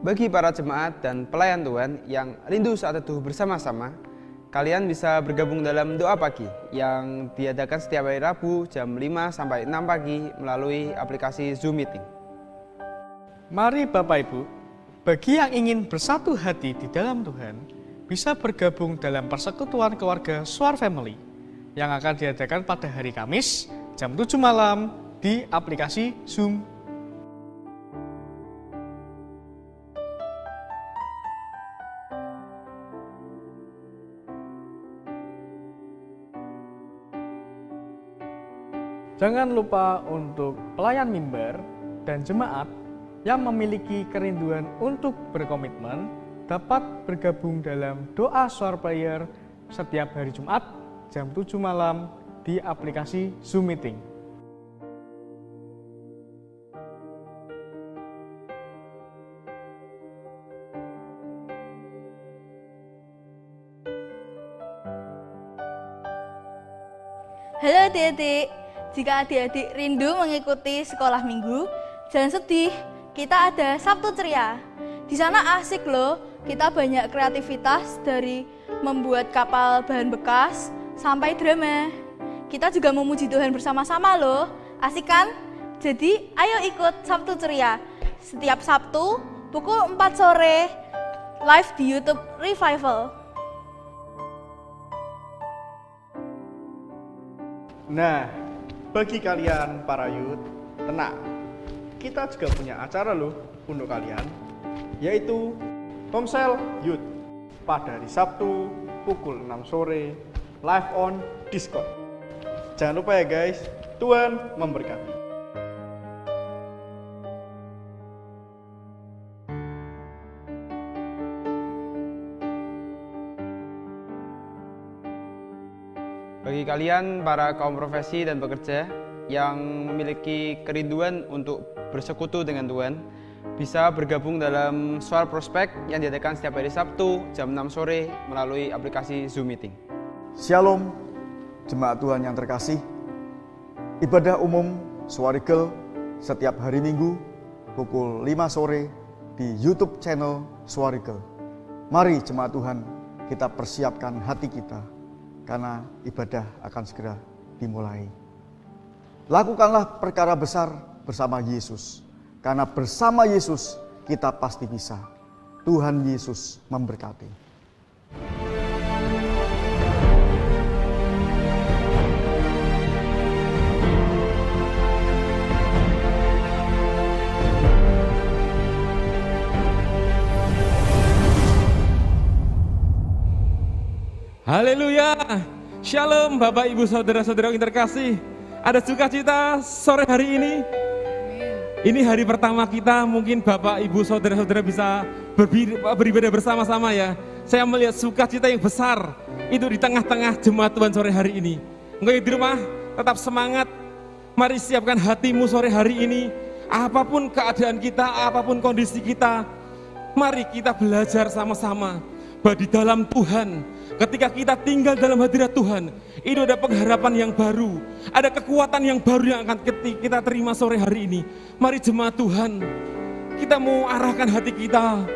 Bagi para jemaat dan pelayan Tuhan yang rindu saat teduh bersama-sama, kalian bisa bergabung dalam doa pagi yang diadakan setiap hari Rabu jam 5 sampai 6 pagi melalui aplikasi Zoom Meeting. Mari Bapak Ibu, bagi yang ingin bersatu hati di dalam Tuhan, bisa bergabung dalam persekutuan keluarga Suar Family yang akan diadakan pada hari Kamis jam 7 malam di aplikasi Zoom. Jangan lupa untuk pelayan mimbar dan jemaat yang memiliki kerinduan untuk berkomitmen dapat bergabung dalam doa Suar Prayer setiap hari Jumat jam 7 malam di aplikasi Zoom Meeting. Halo adik-adik, jika adik-adik rindu mengikuti sekolah minggu, jangan sedih, kita ada Sabtu Ceria. Di sana asik loh, kita banyak kreativitas dari membuat kapal bahan bekas sampai drama. Kita juga memuji Tuhan bersama-sama loh, asik kan? Jadi ayo ikut Sabtu Ceria. Setiap Sabtu pukul 4 sore, live di YouTube Revival. Nah, bagi kalian para youth, tenang. Kita juga punya acara loh untuk kalian, yaitu Tomsel Youth pada hari Sabtu pukul 6 sore, live on Discord. Jangan lupa ya guys, Tuhan memberkati. Bagi kalian para kaum profesi dan pekerja yang memiliki kerinduan untuk bersekutu dengan Tuhan, bisa bergabung dalam Suar Prospek yang diadakan setiap hari Sabtu jam 6 sore melalui aplikasi Zoom Meeting. Shalom, jemaat Tuhan yang terkasih. Ibadah umum Suar Eagle setiap hari Minggu pukul 5 sore di YouTube channel Suar Eagle. Mari jemaat Tuhan, kita persiapkan hati kita karena ibadah akan segera dimulai. Lakukanlah perkara besar bersama Yesus, karena bersama Yesus kita pasti bisa. Tuhan Yesus memberkati. Haleluya, Shalom Bapak Ibu Saudara-saudara yang terkasih. Ada sukacita sore hari ini. Ini hari pertama kita, mungkin Bapak Ibu Saudara-saudara bisa beribadah bersama-sama ya. Saya melihat sukacita yang besar itu di tengah-tengah jemaat Tuhan sore hari ini. Engkau yang di rumah tetap semangat. Mari siapkan hatimu sore hari ini. Apapun keadaan kita, apapun kondisi kita, mari kita belajar sama-sama bahwa di dalam Tuhan, ketika kita tinggal dalam hadirat Tuhan, itu ada pengharapan yang baru, ada kekuatan yang baru yang akan kita terima sore hari ini. Mari jemaat Tuhan, kita mau arahkan hati kita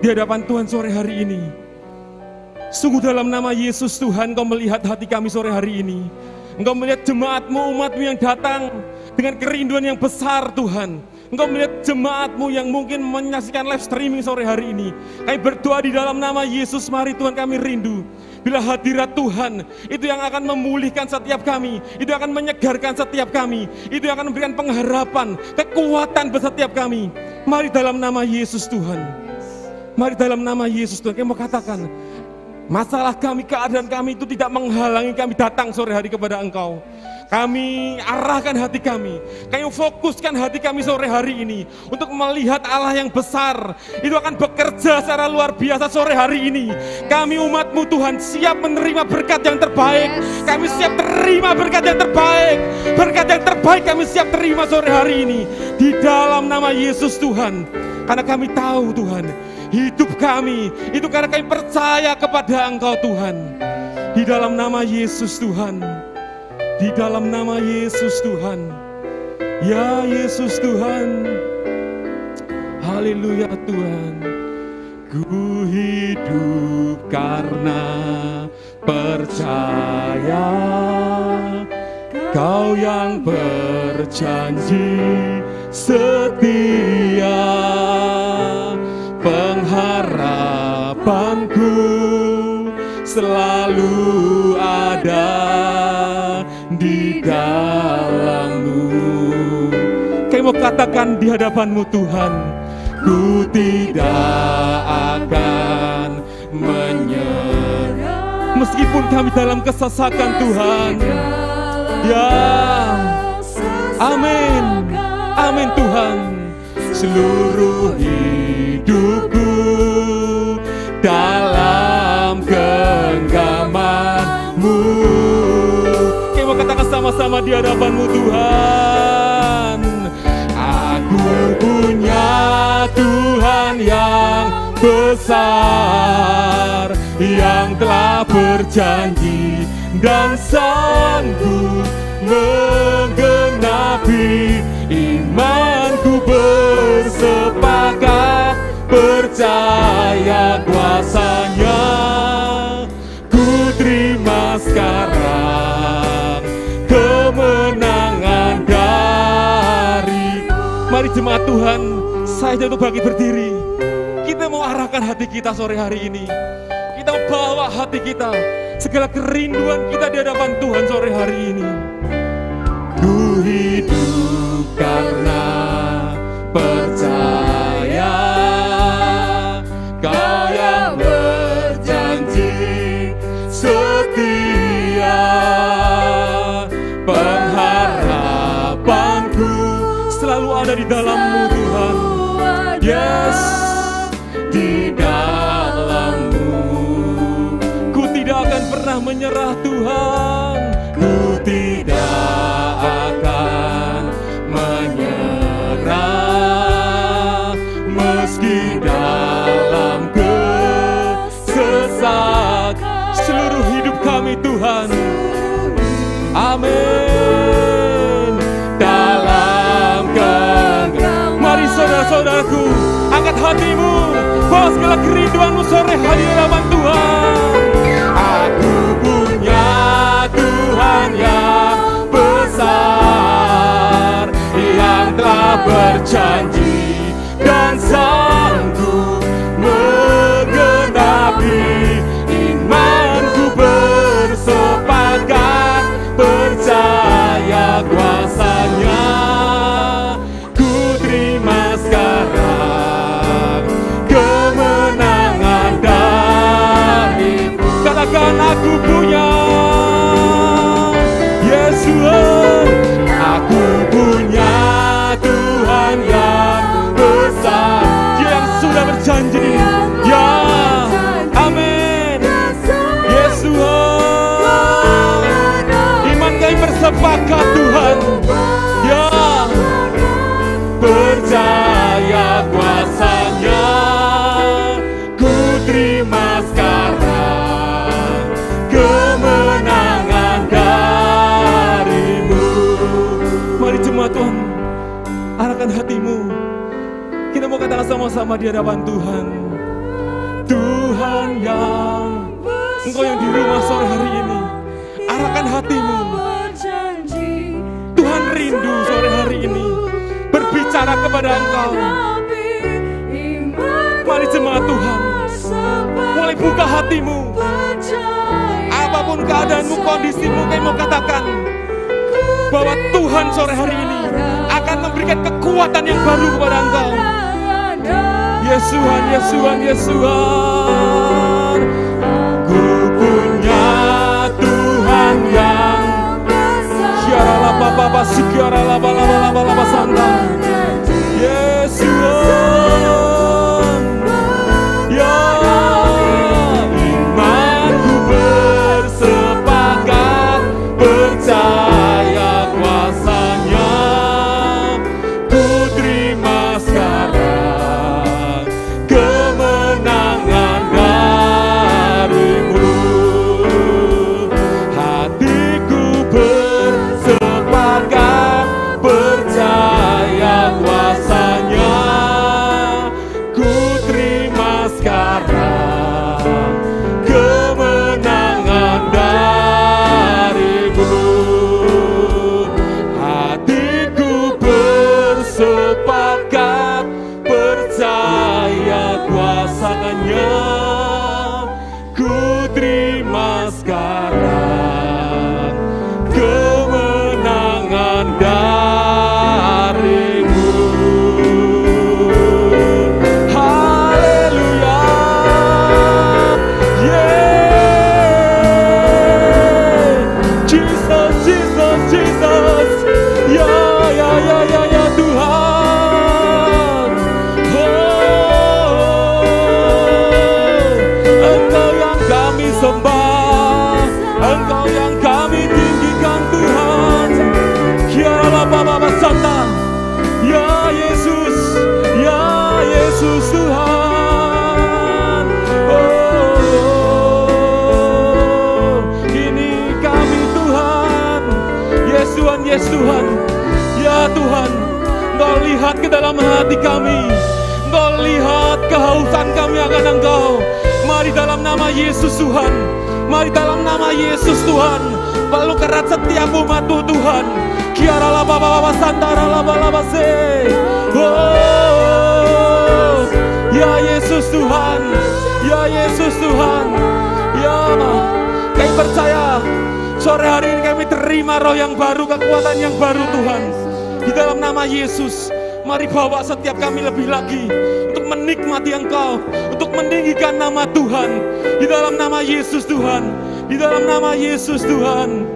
di hadapan Tuhan sore hari ini. Sungguh dalam nama Yesus Tuhan, Engkau melihat hati kami sore hari ini. Engkau melihat jemaatmu, umatmu yang datang dengan kerinduan yang besar Tuhan. Engkau melihat jemaatmu yang mungkin menyaksikan live streaming sore hari ini. Kami berdoa di dalam nama Yesus, mari Tuhan kami rindu. Bila hadirat Tuhan, itu yang akan memulihkan setiap kami. Itu akan menyegarkan setiap kami. Itu yang akan memberikan pengharapan, kekuatan buat setiap kami. Mari dalam nama Yesus Tuhan. Mari dalam nama Yesus Tuhan. Kami mau katakan, masalah kami, keadaan kami itu tidak menghalangi kami datang sore hari kepada Engkau. Kami arahkan hati kami fokuskan hati kami sore hari ini untuk melihat Allah yang besar. Itu akan bekerja secara luar biasa sore hari ini. Kami umat-Mu Tuhan siap menerima berkat yang terbaik. Kami siap terima berkat yang terbaik. Berkat yang terbaik kami siap terima sore hari ini. Di dalam nama Yesus Tuhan. Karena kami tahu Tuhan, hidup kami itu karena kami percaya kepada Engkau Tuhan. Di dalam nama Yesus Tuhan. Di dalam nama Yesus Tuhan. Ya Yesus Tuhan. Haleluya Tuhan. Ku hidup karena percaya, Kau yang berjanji setia. Pengharapanku selalu ada di dalam-Mu. Kami mau katakan di hadapan-Mu Tuhan, ku tidak akan menyerah meskipun kami dalam kesesakan Tuhan. Ya, amin, amin Tuhan. Seluruh hidupku dalam genggaman-Mu. Kita mau katakan sama-sama di hadapan-Mu Tuhan. Aku punya Tuhan yang besar, yang telah berjanji dan sanggup menggenapi. Imanku bersepakat percaya kuasa-Nya. Ku terima sekarang kemenangan dari. Mari jemaat Tuhan, saya jatuh bagi berdiri. Kita mau arahkan hati kita sore hari ini. Kita mau bawa hati kita, segala kerinduan kita di hadapan Tuhan sore hari ini. Ku hidup karena percaya, Kau yang berjanji setia. Pengharapanku selalu ada di dalam-Mu Tuhan. Yes, di dalam-Mu. Ku tidak akan pernah menyerah Tuhan. Ku tidak akan menyerah meski dalam kesesakan seluruh hidup kami Tuhan. Amin. Dalam genggaman. Mari saudara-saudaraku, angkat hatimu, bawa segala kerinduanmu sore hari di hadapan Tuhan. Aku punya Tuhan yang besar, yang telah berjanji dan sanggup menggenapi. Imanku bersepakat percaya kuasa-Nya. Ku terima sekarang kemenangan dari-Mu. Katakan aku punya Yesus. Aku punya Tuhan yang besar, Dia yang sudah berjanji. Ya, amin. Yesus, iman kami bersepakat Tuhan. Ya, percaya kuasa-Nya. Ku terima sekarang kemenangan dari-Mu. Mari jemaat Tuhan, arahkan hatimu. Kita mau katakan sama-sama di hadapan Tuhan. Tuhan yang, Engkau yang di rumah sore hari ini, arahkan hatimu. Tuhan rindu sore hari ini berbicara kepada engkau. Mari jemaat Tuhan, mulai buka hatimu. Apapun keadaanmu, kondisimu, kamu mau katakan bahwa Tuhan sore hari ini akan memberikan kekuatan yang baru kepada engkau. Yesuhan, Yesuhan, Yesuhan. Ku punya Tuhan yang siara lapa papa sikiara lapa lapa lapa lapa santa. Yesuhan, ya imanku bersepakat percaya kuasa-Nya. Ku terima sekarang kemenangan dari-Mu. Hatiku bersepakat Yes Tuhan. Ya Tuhan, Engkau lihat ke dalam hati kami. Engkau lihat kehausan kami akan Engkau. Mari dalam nama Yesus Tuhan. Mari dalam nama Yesus Tuhan. Peluk erat setiap umat-Mu Tuhan. Kiara laba baba santara laba laba se. Oh, ya Yesus Tuhan. Ya Yesus Tuhan. Ya, kami percaya sore hari ini kami terima roh yang baru, kekuatan yang baru Tuhan. Di dalam nama Yesus, mari bawa setiap kami lebih lagi untuk menikmati Engkau, untuk meninggikan nama Tuhan. Di dalam nama Yesus Tuhan, di dalam nama Yesus Tuhan.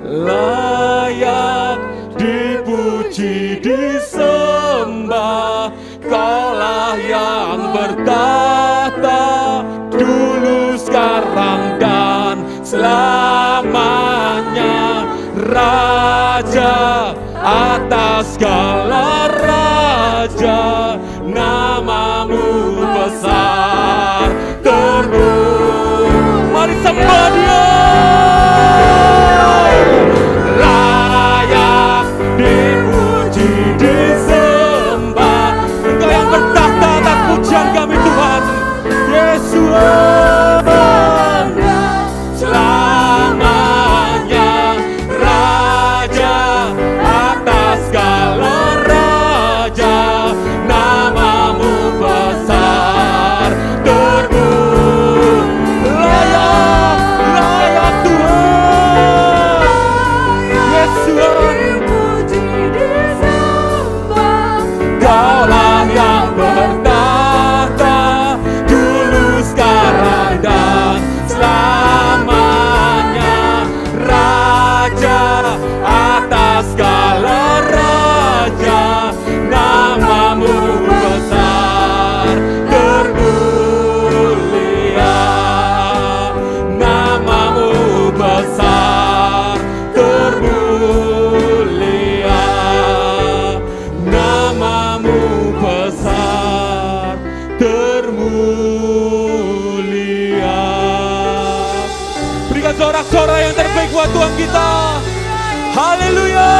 Layak dipuji, disembah, Kaulah yang bertahta dulu, sekarang, dan selamanya. Raja atas segala raja, namamu besar terpuji. Mari sembah Dia. Layak dipuji, disembah, Engkau yang bertahta atas pujian kami Tuhan. Yesus selamanya. Raja atas segala raja, namamu besar terpuji. Layak, layak Tuhan. Yesus Kaulah yang bertahta dulu, sekarang, dan selamanya. Raja atas segala raja, namamu besar termulia. Namamu besar termulia. Namamu besar termulia. Berikan sorak-sorai yang terbaik buat Tuhan kita. Haleluya.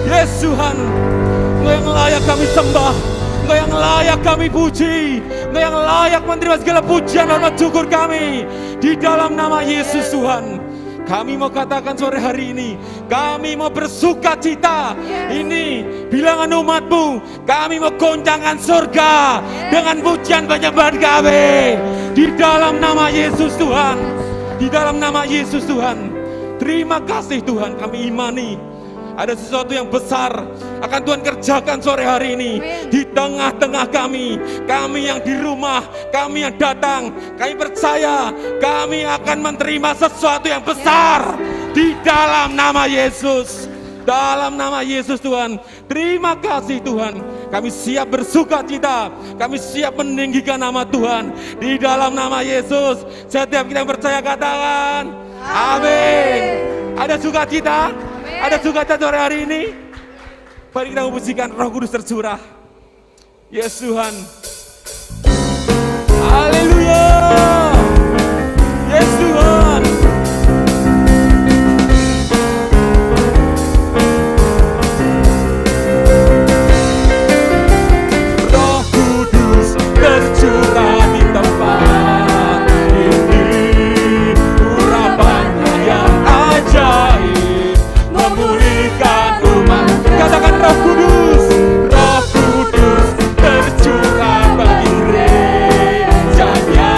Yes Tuhan, Engkau yang layak kami sembah, Engkau yang layak kami puji, Engkau yang layak menerima segala pujian dan syukur kami. Di dalam nama Yesus Tuhan, kami mau katakan sore hari ini, kami mau bersuka cita. Ini bilangan umat-Mu, kami mau goncangkan surga dengan pujian penyembahan kami. Di dalam nama Yesus Tuhan, di dalam nama Yesus Tuhan. Terima kasih Tuhan, kami imani ada sesuatu yang besar akan Tuhan kerjakan sore hari ini. Di tengah-tengah kami yang di rumah, kami yang datang, kami percaya kami akan menerima sesuatu yang besar. Di dalam nama Yesus, dalam nama Yesus Tuhan. Terima kasih Tuhan, kami siap bersuka cita, kami siap meninggikan nama Tuhan. Di dalam nama Yesus, setiap kita yang percaya katakan amin. Ada sukacita? Ada sukacita sore hari ini? Mari kita memujikan Roh Kudus tercurah. Yes Tuhan. Haleluya. Yes Tuhan. Roh Kudus tercurah di tempat ini. Urapannya yang ajaib memulihkan umat. Katakan Roh Kudus, Roh Kudus tercurah bagi gerejanya.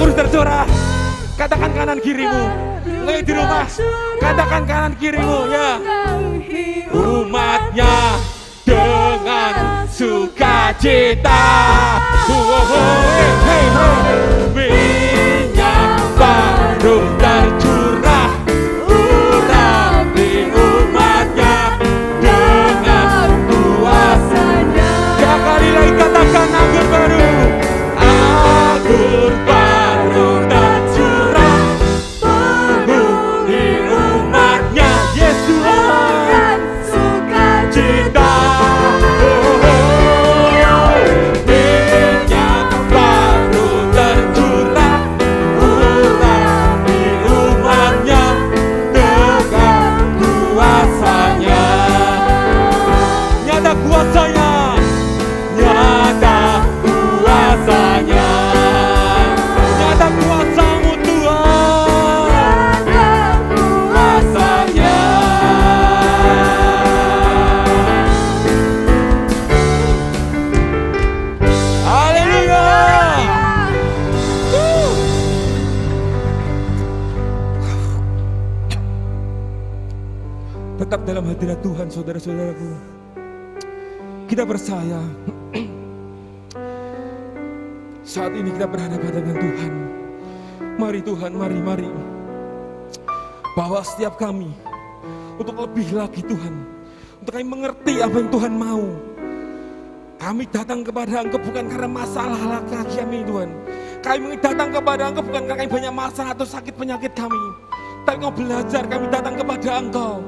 kurus tercurah. Katakan kanan kirimu. Lagi di rumah, katakan kanan kirimu ya. Umatnya dengan sukacita. Minyak baru tercurah. Urapi umatnya dengan kuasanya. Tiga kali lagi katakan anggur baru. Anggur baru tercurah. Penuhi umatnya Yesus dengan sukacita. Minyak baru tercurah. Urapi umatnya dengan kuasanya. Nyata kuasanya. Nyata kuasanya. Nyata kuasamu Tuhan. Kuasanya. Haleluya. Tetap dalam hadirat Tuhan, saudara-saudaraku. Kita percaya saat ini kita berhadapan dengan Tuhan. Mari Tuhan, mari. Bawa setiap kami untuk lebih lagi Tuhan. Untuk kami mengerti apa yang Tuhan mau. Kami datang kepada Engkau bukan karena masalah laki kami Tuhan. Kami datang kepada Engkau bukan karena kami banyak masalah atau sakit penyakit kami. Tapi Engkau belajar kami datang kepada Engkau.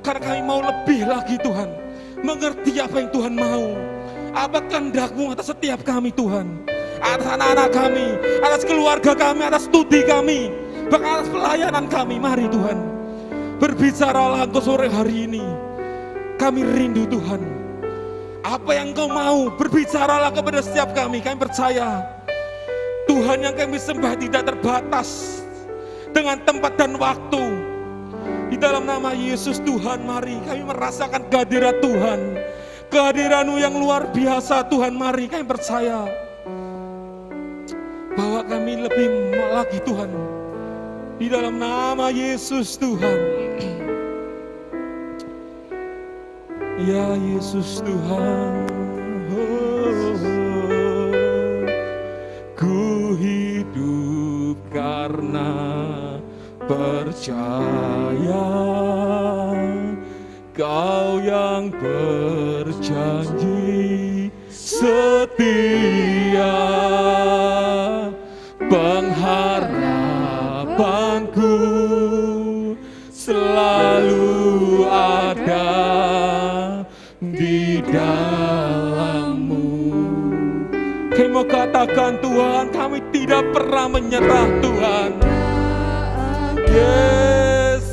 Karena kami mau lebih lagi Tuhan. Mengerti apa yang Tuhan mau. Apa kehendak-Mu atas setiap kami Tuhan. Atas anak-anak kami, atas keluarga kami, atas studi kami, bahkan atas pelayanan kami. Mari Tuhan, berbicaralah Engkau sore hari ini. Kami rindu Tuhan. Apa yang Engkau mau, berbicaralah kepada setiap kami. Kami percaya Tuhan yang kami sembah tidak terbatas dengan tempat dan waktu. Di dalam nama Yesus Tuhan, mari kami merasakan kehadiran Tuhan. Kehadiran-Mu yang luar biasa Tuhan. Mari kami percaya bahwa kami lebih lagi Tuhan. Di dalam nama Yesus Tuhan. Ya Yesus Tuhan. Ku hidup karena percaya. Kau yang berjanji setia. Pengharapanku selalu ada di dalam-Mu. Kami mau katakan Tuhan, kami tidak pernah menyerah Tuhan. Yes.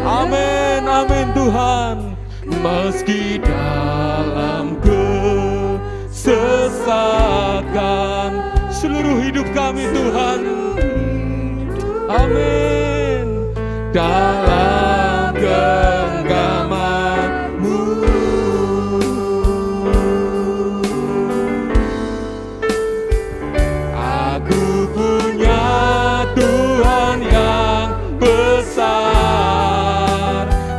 Amin, amin Tuhan. Meski dalam kesesatan seluruh hidup kami Tuhan. Amin. Dalam genggaman-Mu. Aku punya Tuhan yang besar,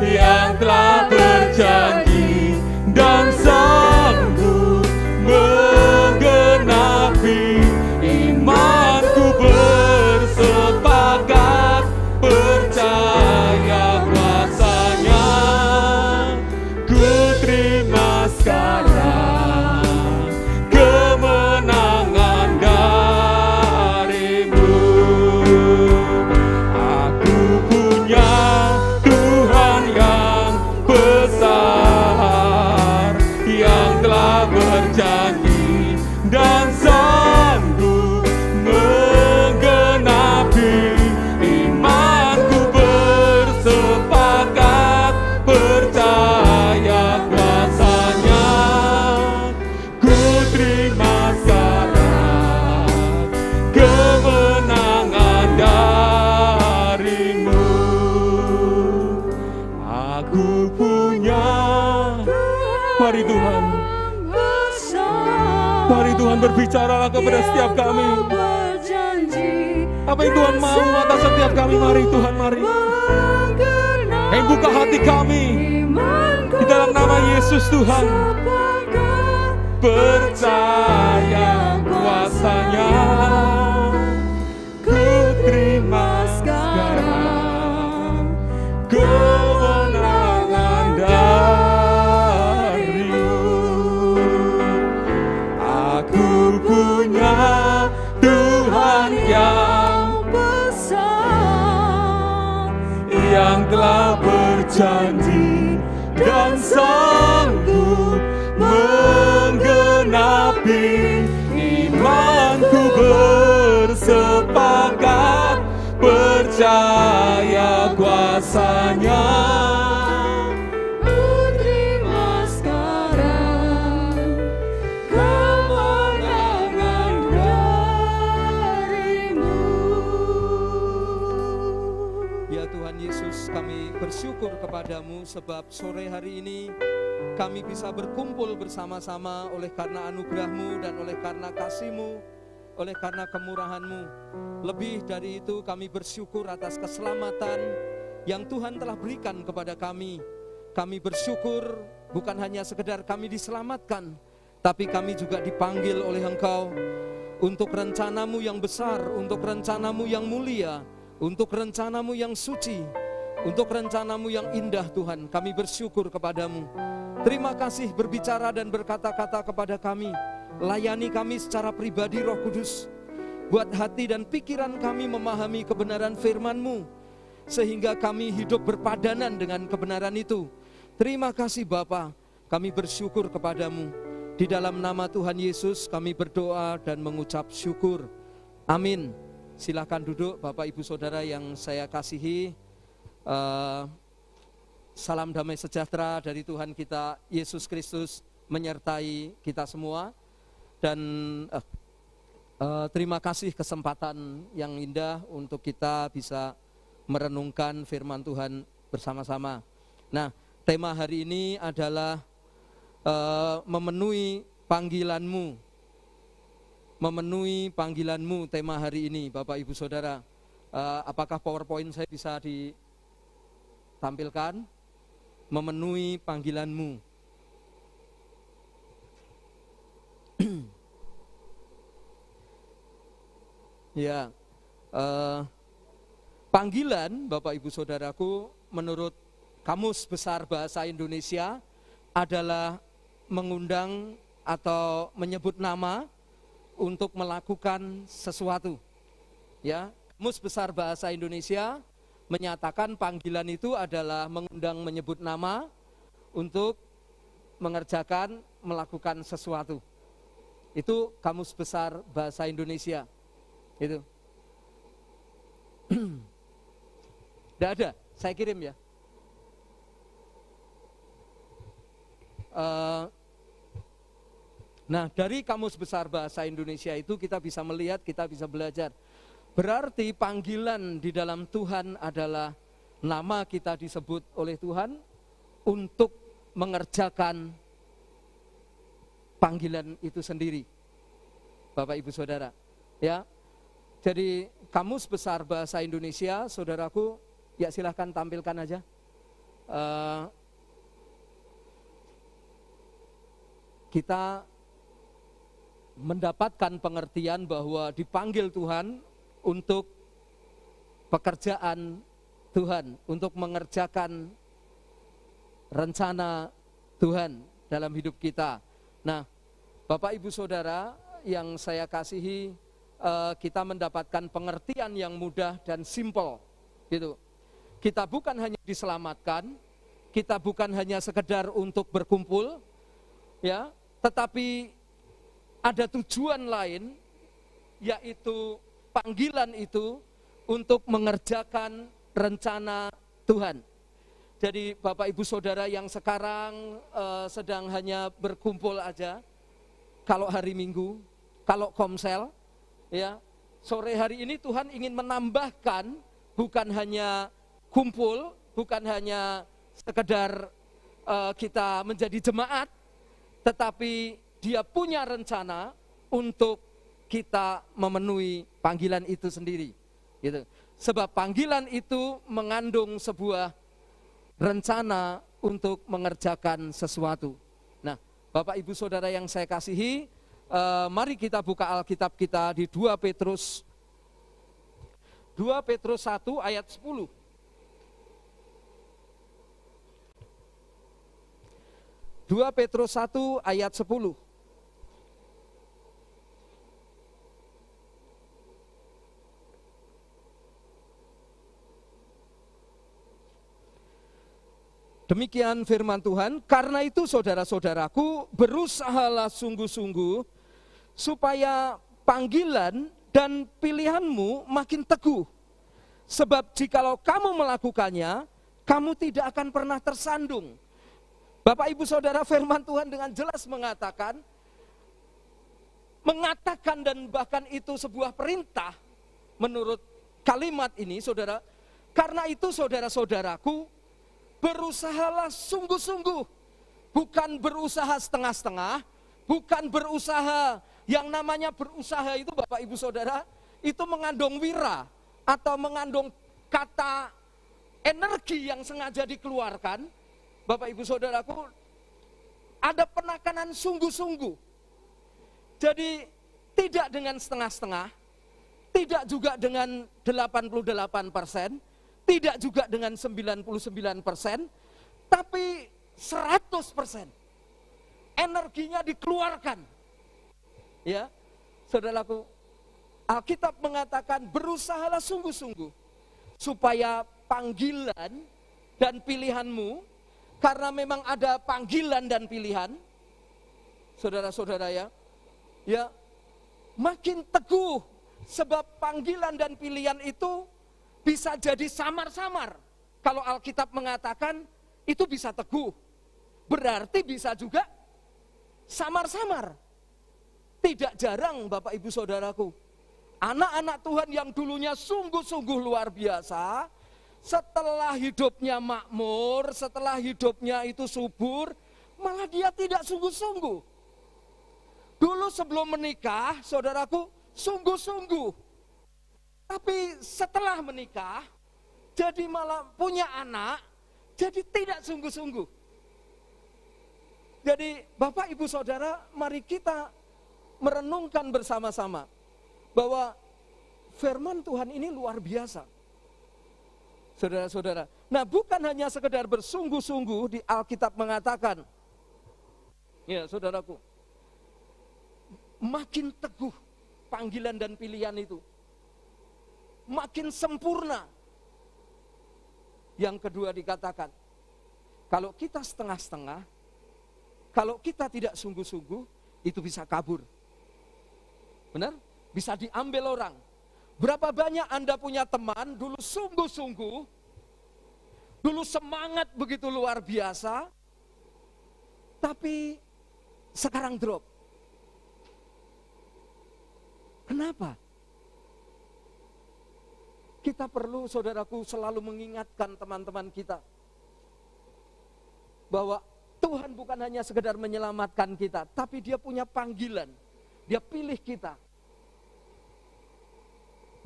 yang telah berjanji dan sanggup menggenapi imanku. Bersepakat percaya kuasanya. Ku terima sekarang kemenangan dari-Mu. Aku punya Tuhan yang besar, yang telah berjanji dan sanggup menggenapi imanku. Bersepakat percaya kuasanya. Ku terima sekarang kemenangan dari-Mu. Aku punya. Mari Tuhan, mari Tuhan berbicaralah kepada setiap kami. Apa yang Tuhan mau atas setiap kami, mari Tuhan, mari. Yang buka hati kami di dalam nama Yesus Tuhan. Percaya kuasanya, ku terima sekarang kemenangan darimu. Aku punya Tuhan yang besar, yang telah berjanji dan sanggup menggenapi. Imanku bersepakat, percaya kuasanya. Ku terima sekarang kemenangan darimu. Ya Tuhan Yesus, kami bersyukur kepadamu sebab sore hari ini kami bisa berkumpul bersama-sama oleh karena anugerah-Mu dan oleh karena kasih-Mu, oleh karena kemurahan-Mu. Lebih dari itu kami bersyukur atas keselamatan yang Tuhan telah berikan kepada kami. Kami bersyukur bukan hanya sekedar kami diselamatkan, tapi kami juga dipanggil oleh Engkau untuk rencana-Mu yang besar, untuk rencana-Mu yang mulia, untuk rencana-Mu yang suci, untuk rencana-Mu yang indah Tuhan. Kami bersyukur kepadamu. Terima kasih berbicara dan berkata-kata kepada kami. Layani kami secara pribadi Roh Kudus. Buat hati dan pikiran kami memahami kebenaran firman-Mu, sehingga kami hidup berpadanan dengan kebenaran itu. Terima kasih Bapa, kami bersyukur kepadamu. Di dalam nama Tuhan Yesus kami berdoa dan mengucap syukur. Amin. Silakan duduk Bapak Ibu Saudara yang saya kasihi. Salam damai sejahtera dari Tuhan kita Yesus Kristus menyertai kita semua. Dan terima kasih kesempatan yang indah untuk kita bisa merenungkan firman Tuhan bersama-sama. Nah, tema hari ini adalah memenuhi panggilan-Mu. Memenuhi panggilan-Mu, tema hari ini Bapak Ibu Saudara. Apakah PowerPoint saya bisa ditampilkan? Memenuhi panggilan-Mu. Ya, panggilan Bapak Ibu Saudaraku menurut Kamus Besar Bahasa Indonesia adalah mengundang atau menyebut nama untuk melakukan sesuatu. Ya, Kamus Besar Bahasa Indonesia menyatakan panggilan itu adalah mengundang menyebut nama untuk mengerjakan, melakukan sesuatu. Itu Kamus Besar Bahasa Indonesia. Itu. Tidak ada, saya kirim ya. Nah, dari Kamus Besar Bahasa Indonesia itu kita bisa melihat, kita bisa belajar. Berarti panggilan di dalam Tuhan adalah nama kita disebut oleh Tuhan untuk mengerjakan panggilan itu sendiri. Bapak Ibu Saudara, ya. Jadi Kamus Besar Bahasa Indonesia, saudaraku, ya silahkan tampilkan aja. Kita mendapatkan pengertian bahwa dipanggil Tuhan untuk pekerjaan Tuhan, untuk mengerjakan rencana Tuhan dalam hidup kita. Nah, Bapak Ibu Saudara yang saya kasihi, kita mendapatkan pengertian yang mudah dan simpel, gitu. Kita bukan hanya diselamatkan, kita bukan hanya sekedar untuk berkumpul, ya, tetapi ada tujuan lain, yaitu panggilan itu untuk mengerjakan rencana Tuhan. Jadi Bapak Ibu Saudara yang sekarang sedang hanya berkumpul aja, kalau hari Minggu, kalau komsel, ya, sore hari ini Tuhan ingin menambahkan bukan hanya kumpul, bukan hanya sekedar kita menjadi jemaat, tetapi Dia punya rencana untuk kita memenuhi panggilan itu sendiri. Gitu. Sebab panggilan itu mengandung sebuah rencana untuk mengerjakan sesuatu. Nah, Bapak Ibu Saudara yang saya kasihi, mari kita buka Alkitab kita di 2 Petrus 1 ayat 10. 2 Petrus 1 ayat 10. Demikian firman Tuhan, karena itu saudara-saudaraku, berusahalah sungguh-sungguh supaya panggilan dan pilihanmu makin teguh. Sebab jikalau kamu melakukannya, kamu tidak akan pernah tersandung. Bapak Ibu Saudara, firman Tuhan dengan jelas mengatakan dan bahkan itu sebuah perintah menurut kalimat ini, saudara. Karena itu saudara-saudaraku, berusahalah sungguh-sungguh, bukan berusaha setengah-setengah, bukan berusaha, yang namanya berusaha itu Bapak Ibu Saudara, itu mengandung wira, atau mengandung kata energi yang sengaja dikeluarkan. Bapak Ibu Saudaraku, ada penekanan sungguh-sungguh. Jadi tidak dengan setengah-setengah, tidak juga dengan 88%, tidak juga dengan 99%, tapi 100%. Energinya dikeluarkan. Ya, saudaraku, Alkitab mengatakan berusahalah sungguh-sungguh supaya panggilan dan pilihanmu, karena memang ada panggilan dan pilihan, saudara-saudara ya, makin teguh, sebab panggilan dan pilihan itu bisa jadi samar-samar. Kalau Alkitab mengatakan itu bisa teguh, berarti bisa juga samar-samar. Tidak jarang Bapak Ibu Saudaraku, anak-anak Tuhan yang dulunya sungguh-sungguh luar biasa, setelah hidupnya makmur, setelah hidupnya itu subur, malah dia tidak sungguh-sungguh. Dulu sebelum menikah, saudaraku, sungguh-sungguh. Tapi setelah menikah, jadi malah punya anak, jadi tidak sungguh-sungguh. Jadi Bapak Ibu Saudara, mari kita merenungkan bersama-sama bahwa firman Tuhan ini luar biasa. Saudara-saudara, nah bukan hanya sekedar bersungguh-sungguh, di Alkitab mengatakan, ya saudaraku, makin teguh panggilan dan pilihan itu, makin sempurna. Yang kedua dikatakan, kalau kita setengah-setengah, kalau kita tidak sungguh-sungguh, itu bisa kabur. Benar? Bisa diambil orang. Berapa banyak Anda punya teman, dulu sungguh-sungguh, dulu semangat begitu luar biasa, tapi sekarang drop. Kenapa? Kita perlu, saudaraku, selalu mengingatkan teman-teman kita bahwa Tuhan bukan hanya sekedar menyelamatkan kita, tapi Dia punya panggilan. Dia pilih kita.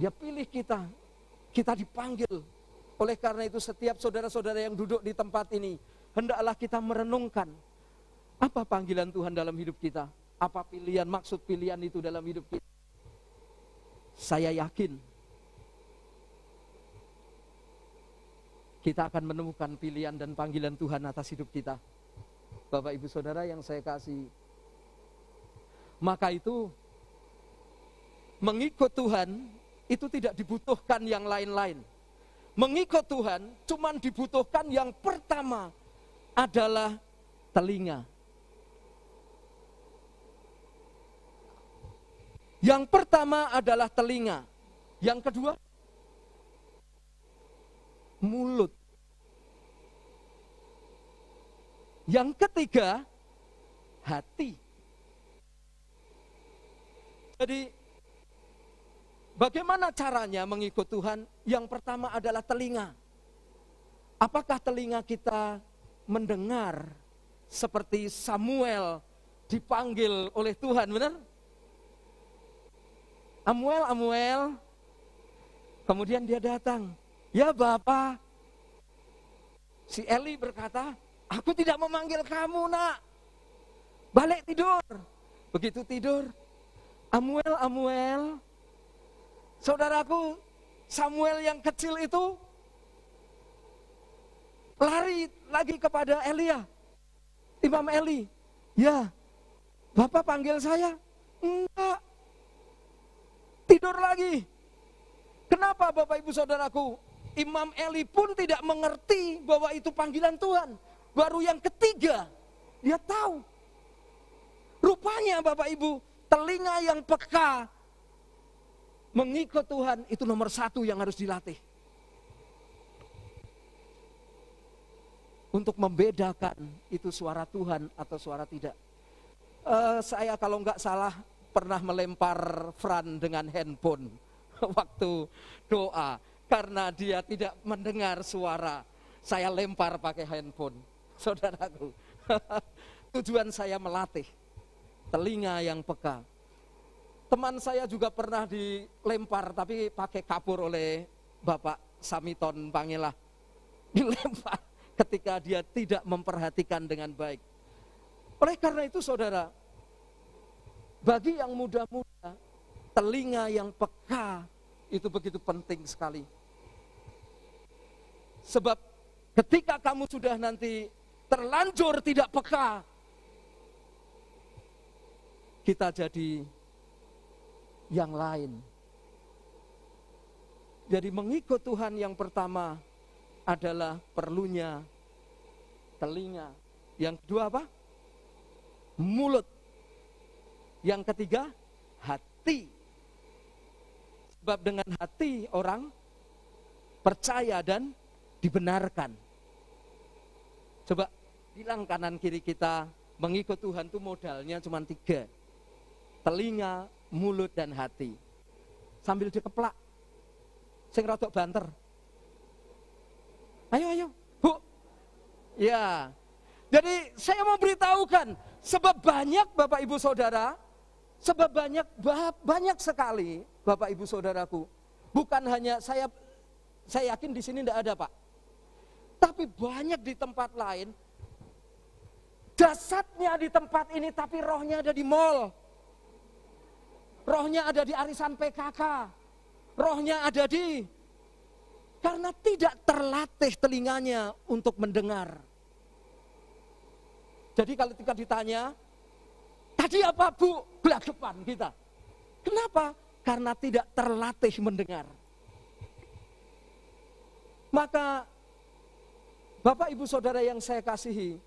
Dia pilih kita. Kita dipanggil. Oleh karena itu setiap saudara-saudara yang duduk di tempat ini, hendaklah kita merenungkan apa panggilan Tuhan dalam hidup kita. Apa pilihan, maksud pilihan itu dalam hidup kita. Saya yakin kita akan menemukan pilihan dan panggilan Tuhan atas hidup kita. Bapak Ibu Saudara yang saya kasih. Maka itu, mengikut Tuhan itu tidak dibutuhkan yang lain-lain. Mengikut Tuhan cuma dibutuhkan yang pertama adalah telinga. Yang pertama adalah telinga. Yang kedua, mulut. Yang ketiga, hati. Jadi, bagaimana caranya mengikut Tuhan? Yang pertama adalah telinga. Apakah telinga kita mendengar seperti Samuel dipanggil oleh Tuhan, benar? Amuel, Amuel, Kemudian dia datang. Ya Bapak. Si Eli berkata, aku tidak memanggil kamu nak. Balik tidur. Begitu tidur, Amuel, saudaraku Samuel yang kecil itu lari lagi kepada Elia. Imam Eli, ya Bapak panggil saya? Enggak. Tidur lagi. Kenapa Bapak Ibu Saudaraku? Imam Eli pun tidak mengerti bahwa itu panggilan Tuhan. Baru yang ketiga, dia tahu. Rupanya Bapak Ibu, telinga yang peka mengikut Tuhan itu nomor satu yang harus dilatih. Untuk membedakan itu suara Tuhan atau suara tidak. Saya kalau nggak salah pernah melempar Fran dengan handphone waktu doa. Karena dia tidak mendengar suara, saya lempar pakai handphone. Saudaraku, tujuan saya melatih telinga yang peka. Teman saya juga pernah dilempar tapi pakai kapur oleh Bapak Samiton Pangela. Dilempar ketika dia tidak memperhatikan dengan baik. Oleh karena itu saudara, bagi yang muda-muda, telinga yang peka itu begitu penting sekali. Sebab ketika kamu sudah nanti terlanjur tidak peka, kita jadi yang lain. Jadi mengikut Tuhan yang pertama adalah perlunya telinga. Yang kedua apa? Mulut. Yang ketiga, hati. Sebab dengan hati orang percaya dan dibenarkan. Coba bilang kanan kiri kita, mengikut Tuhan itu modalnya cuma 3. Telinga, mulut, dan hati. Sambil dikeplak. Sing rodok banter. Ayo, Bu. Ya. Jadi saya mau beritahukan, sebab banyak Bapak Ibu Saudara, sebab banyak sekali Bapak Ibu Saudaraku. Bukan hanya saya yakin di sini tidak ada, Pak. Tapi banyak di tempat lain, jasadnya di tempat ini tapi rohnya ada di mall. Rohnya ada di arisan PKK. Rohnya ada di, karena tidak terlatih telinganya untuk mendengar. Jadi kalau ketika ditanya, tadi apa Bu? Gelagapan kita. Kenapa? Karena tidak terlatih mendengar. Maka Bapak Ibu Saudara yang saya kasihi,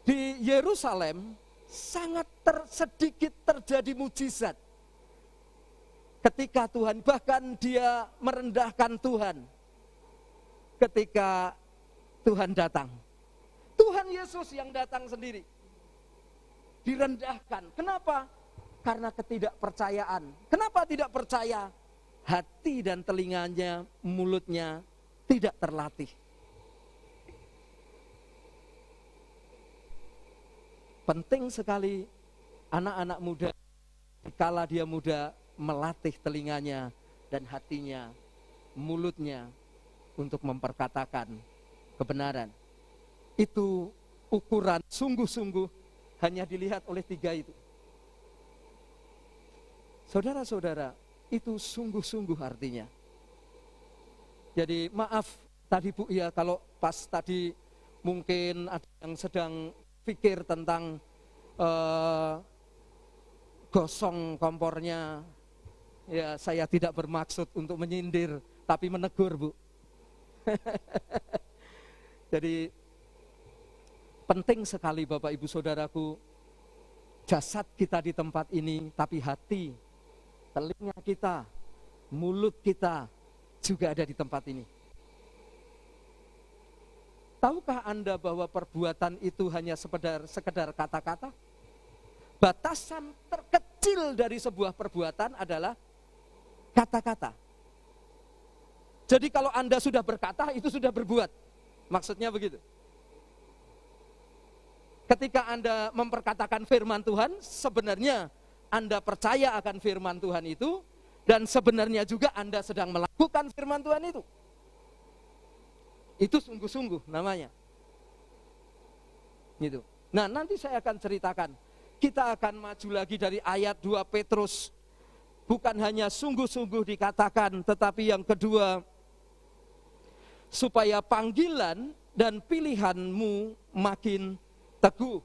di Yerusalem sangat sedikit terjadi mujizat. Ketika Tuhan, bahkan dia merendahkan Tuhan. Ketika Tuhan datang. Tuhan Yesus yang datang sendiri. Direndahkan. Kenapa? Karena ketidakpercayaan. Kenapa tidak percaya? Hati dan telinganya, mulutnya tidak terlatih. Penting sekali anak-anak muda, dikala dia muda, melatih telinganya dan hatinya, mulutnya untuk memperkatakan kebenaran. Itu ukuran sungguh-sungguh hanya dilihat oleh 3 itu. Saudara-saudara, itu sungguh-sungguh artinya. Jadi maaf tadi Bu ya, kalau pas tadi mungkin ada yang sedang pikir tentang gosong kompornya. Ya, saya tidak bermaksud untuk menyindir, tapi menegur, Bu. Jadi penting sekali Bapak Ibu Saudaraku, jasad kita di tempat ini, tapi hati, telinga kita, mulut kita juga ada di tempat ini. Tahukah Anda bahwa perbuatan itu hanya sekedar kata-kata? Batasan terkecil dari sebuah perbuatan adalah kata-kata. Jadi kalau Anda sudah berkata, itu sudah berbuat. Maksudnya begitu. Ketika Anda memperkatakan firman Tuhan, sebenarnya Anda percaya akan firman Tuhan itu, Dan sebenarnya juga Anda sedang melakukan firman Tuhan itu. Itu sungguh-sungguh namanya. Gitu. Nah, nanti saya akan ceritakan. Kita akan maju lagi dari ayat 2 Petrus. Bukan hanya sungguh-sungguh dikatakan, tetapi yang kedua, supaya panggilan dan pilihanmu makin teguh.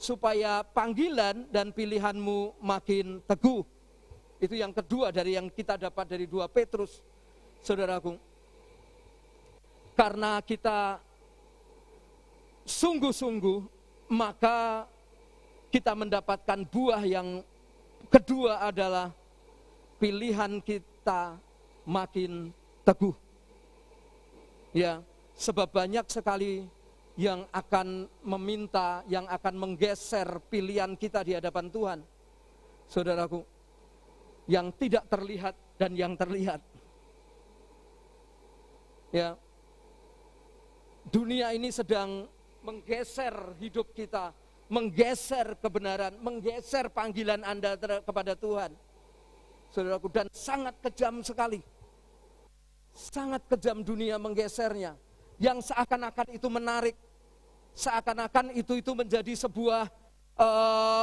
Supaya panggilan dan pilihanmu makin teguh. Itu yang kedua dari yang kita dapat dari 2 Petrus, saudaraku. Karena kita sungguh-sungguh, maka kita mendapatkan buah yang kedua adalah pilihan kita makin teguh. Ya, sebab banyak sekali yang akan meminta, yang akan menggeser pilihan kita di hadapan Tuhan. Saudaraku, yang tidak terlihat dan yang terlihat. Ya, dunia ini sedang menggeser hidup kita, menggeser kebenaran, menggeser panggilan Anda kepada Tuhan. Saudaraku, dan sangat kejam sekali. Sangat kejam dunia menggesernya. Yang seakan-akan itu menarik, seakan-akan itu menjadi sebuah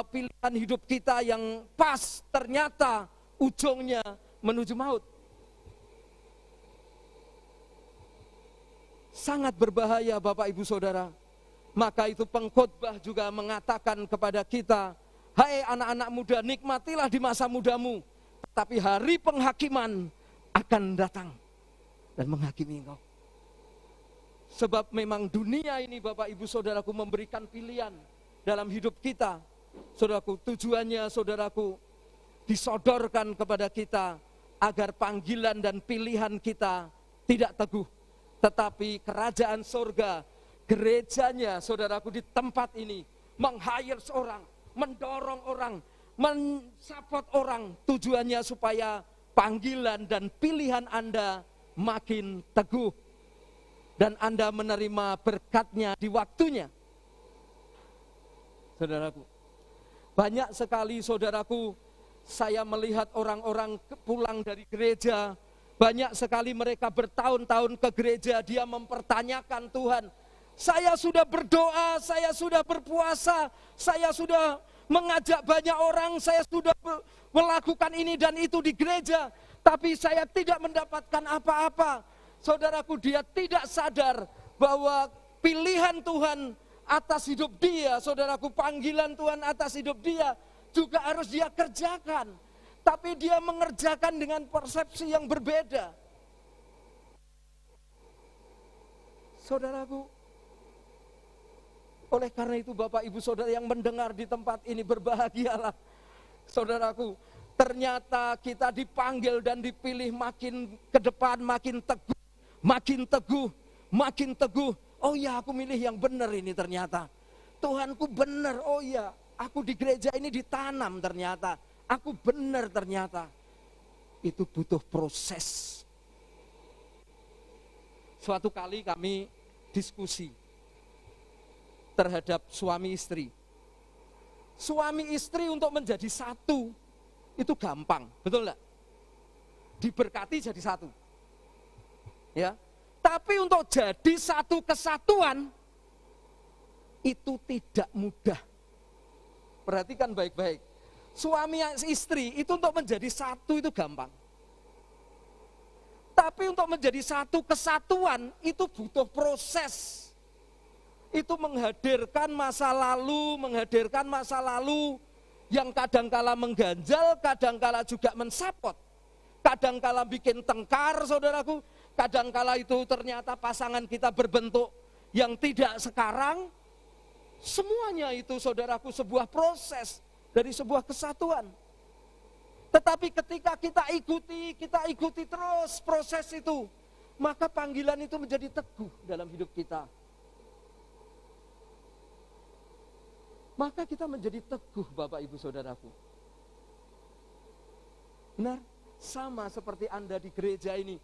pilihan hidup kita yang pas, ternyata ujungnya menuju maut. Sangat berbahaya Bapak Ibu Saudara. Maka itu pengkhotbah juga mengatakan kepada kita, hai anak-anak muda, nikmatilah di masa mudamu, tapi hari penghakiman akan datang dan menghakimi engkau. Sebab memang dunia ini Bapak Ibu Saudaraku memberikan pilihan dalam hidup kita. Saudaraku, tujuannya saudaraku disodorkan kepada kita agar panggilan dan pilihan kita tidak teguh. Tetapi kerajaan surga, gerejanya saudaraku di tempat ini meng-hire seorang, mendorong orang, men-support orang, tujuannya supaya panggilan dan pilihan Anda makin teguh dan Anda menerima berkatnya di waktunya. Saudaraku, banyak sekali saudaraku, saya melihat orang-orang pulang dari gereja, banyak sekali mereka bertahun-tahun ke gereja, dia mempertanyakan Tuhan, saya sudah berdoa, saya sudah berpuasa, saya sudah mengajak banyak orang, saya sudah melakukan ini dan itu di gereja, tapi saya tidak mendapatkan apa-apa. Saudaraku, dia tidak sadar bahwa pilihan Tuhan atas hidup dia, saudaraku, panggilan Tuhan atas hidup dia juga harus dia kerjakan. Tapi dia mengerjakan dengan persepsi yang berbeda. Saudaraku, oleh karena itu Bapak Ibu Saudara yang mendengar di tempat ini, berbahagialah. Saudaraku, ternyata kita dipanggil dan dipilih makin ke depan, makin teguh, makin teguh, makin teguh. Oh ya, aku milih yang benar ini ternyata. Tuhanku benar, oh ya, aku di gereja ini ditanam ternyata. Aku benar ternyata. Itu butuh proses. Suatu kali kami diskusi terhadap suami istri. Suami istri untuk menjadi satu itu gampang, betul enggak? Diberkati jadi satu. Ya. Tapi untuk jadi satu kesatuan itu tidak mudah. Perhatikan baik-baik. Suami istri itu untuk menjadi satu itu gampang. Tapi untuk menjadi satu kesatuan itu butuh proses. Itu menghadirkan masa lalu yang kadangkala mengganjal, kadangkala juga mensupport. Kadangkala bikin tengkar, saudaraku. Kadangkala itu ternyata pasangan kita berbentuk yang tidak sekarang. Semuanya itu, saudaraku, sebuah proses dari sebuah kesatuan. Tetapi ketika kita ikuti terus proses itu, maka panggilan itu menjadi teguh dalam hidup kita. Maka kita menjadi teguh, Bapak Ibu Saudaraku. Benar? Sama seperti Anda di gereja ini.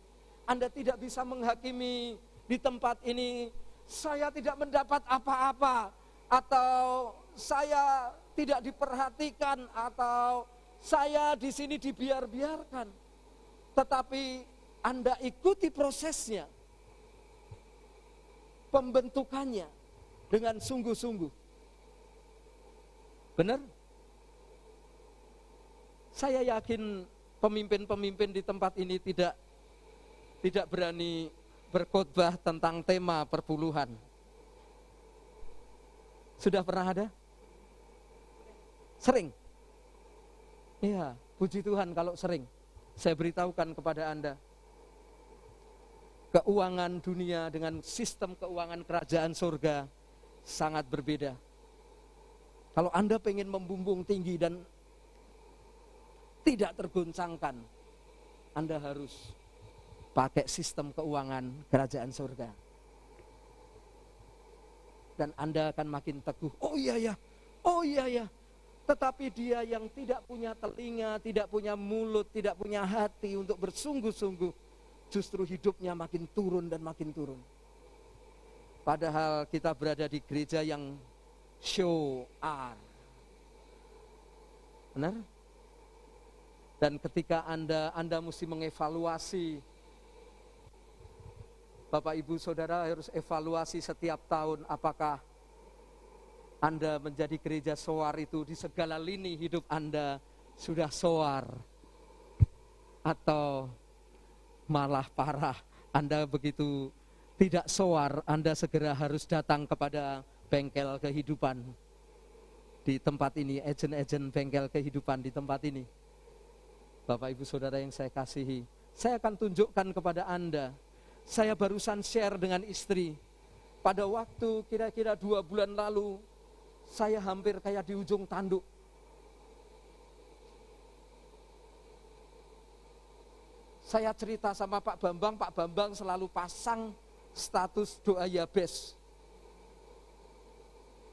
Anda tidak bisa menghakimi di tempat ini, saya tidak mendapat apa-apa, atau saya tidak diperhatikan, atau saya di sini dibiar-biarkan. Tetapi Anda ikuti prosesnya, pembentukannya dengan sungguh-sungguh. Benar? Saya yakin pemimpin-pemimpin di tempat ini tidak berani berkhotbah tentang tema perpuluhan. Sudah pernah ada? Sering? Iya, puji Tuhan kalau sering. Saya beritahukan kepada Anda, keuangan dunia dengan sistem keuangan kerajaan surga sangat berbeda. Kalau Anda pengen membumbung tinggi dan tidak tergoncangkan, Anda harus pakai sistem keuangan kerajaan surga. Dan Anda akan makin teguh. Oh iya ya, oh iya ya. Tetapi dia yang tidak punya telinga, tidak punya mulut, tidak punya hati untuk bersungguh-sungguh, justru hidupnya makin turun dan makin turun. Padahal kita berada di gereja yang show are. Benar? Dan ketika Anda mesti mengevaluasi, Bapak Ibu Saudara harus evaluasi setiap tahun apakah Anda menjadi gereja soar itu di segala lini hidup Anda sudah soar, atau malah parah, Anda begitu tidak soar, Anda segera harus datang kepada bengkel kehidupan di tempat ini, agen-agen bengkel kehidupan di tempat ini. Bapak Ibu Saudara yang saya kasihi, saya akan tunjukkan kepada Anda. Saya barusan share dengan istri, pada waktu kira-kira 2 bulan lalu, saya hampir kayak di ujung tanduk. Saya cerita sama Pak Bambang selalu pasang status doa Yabes.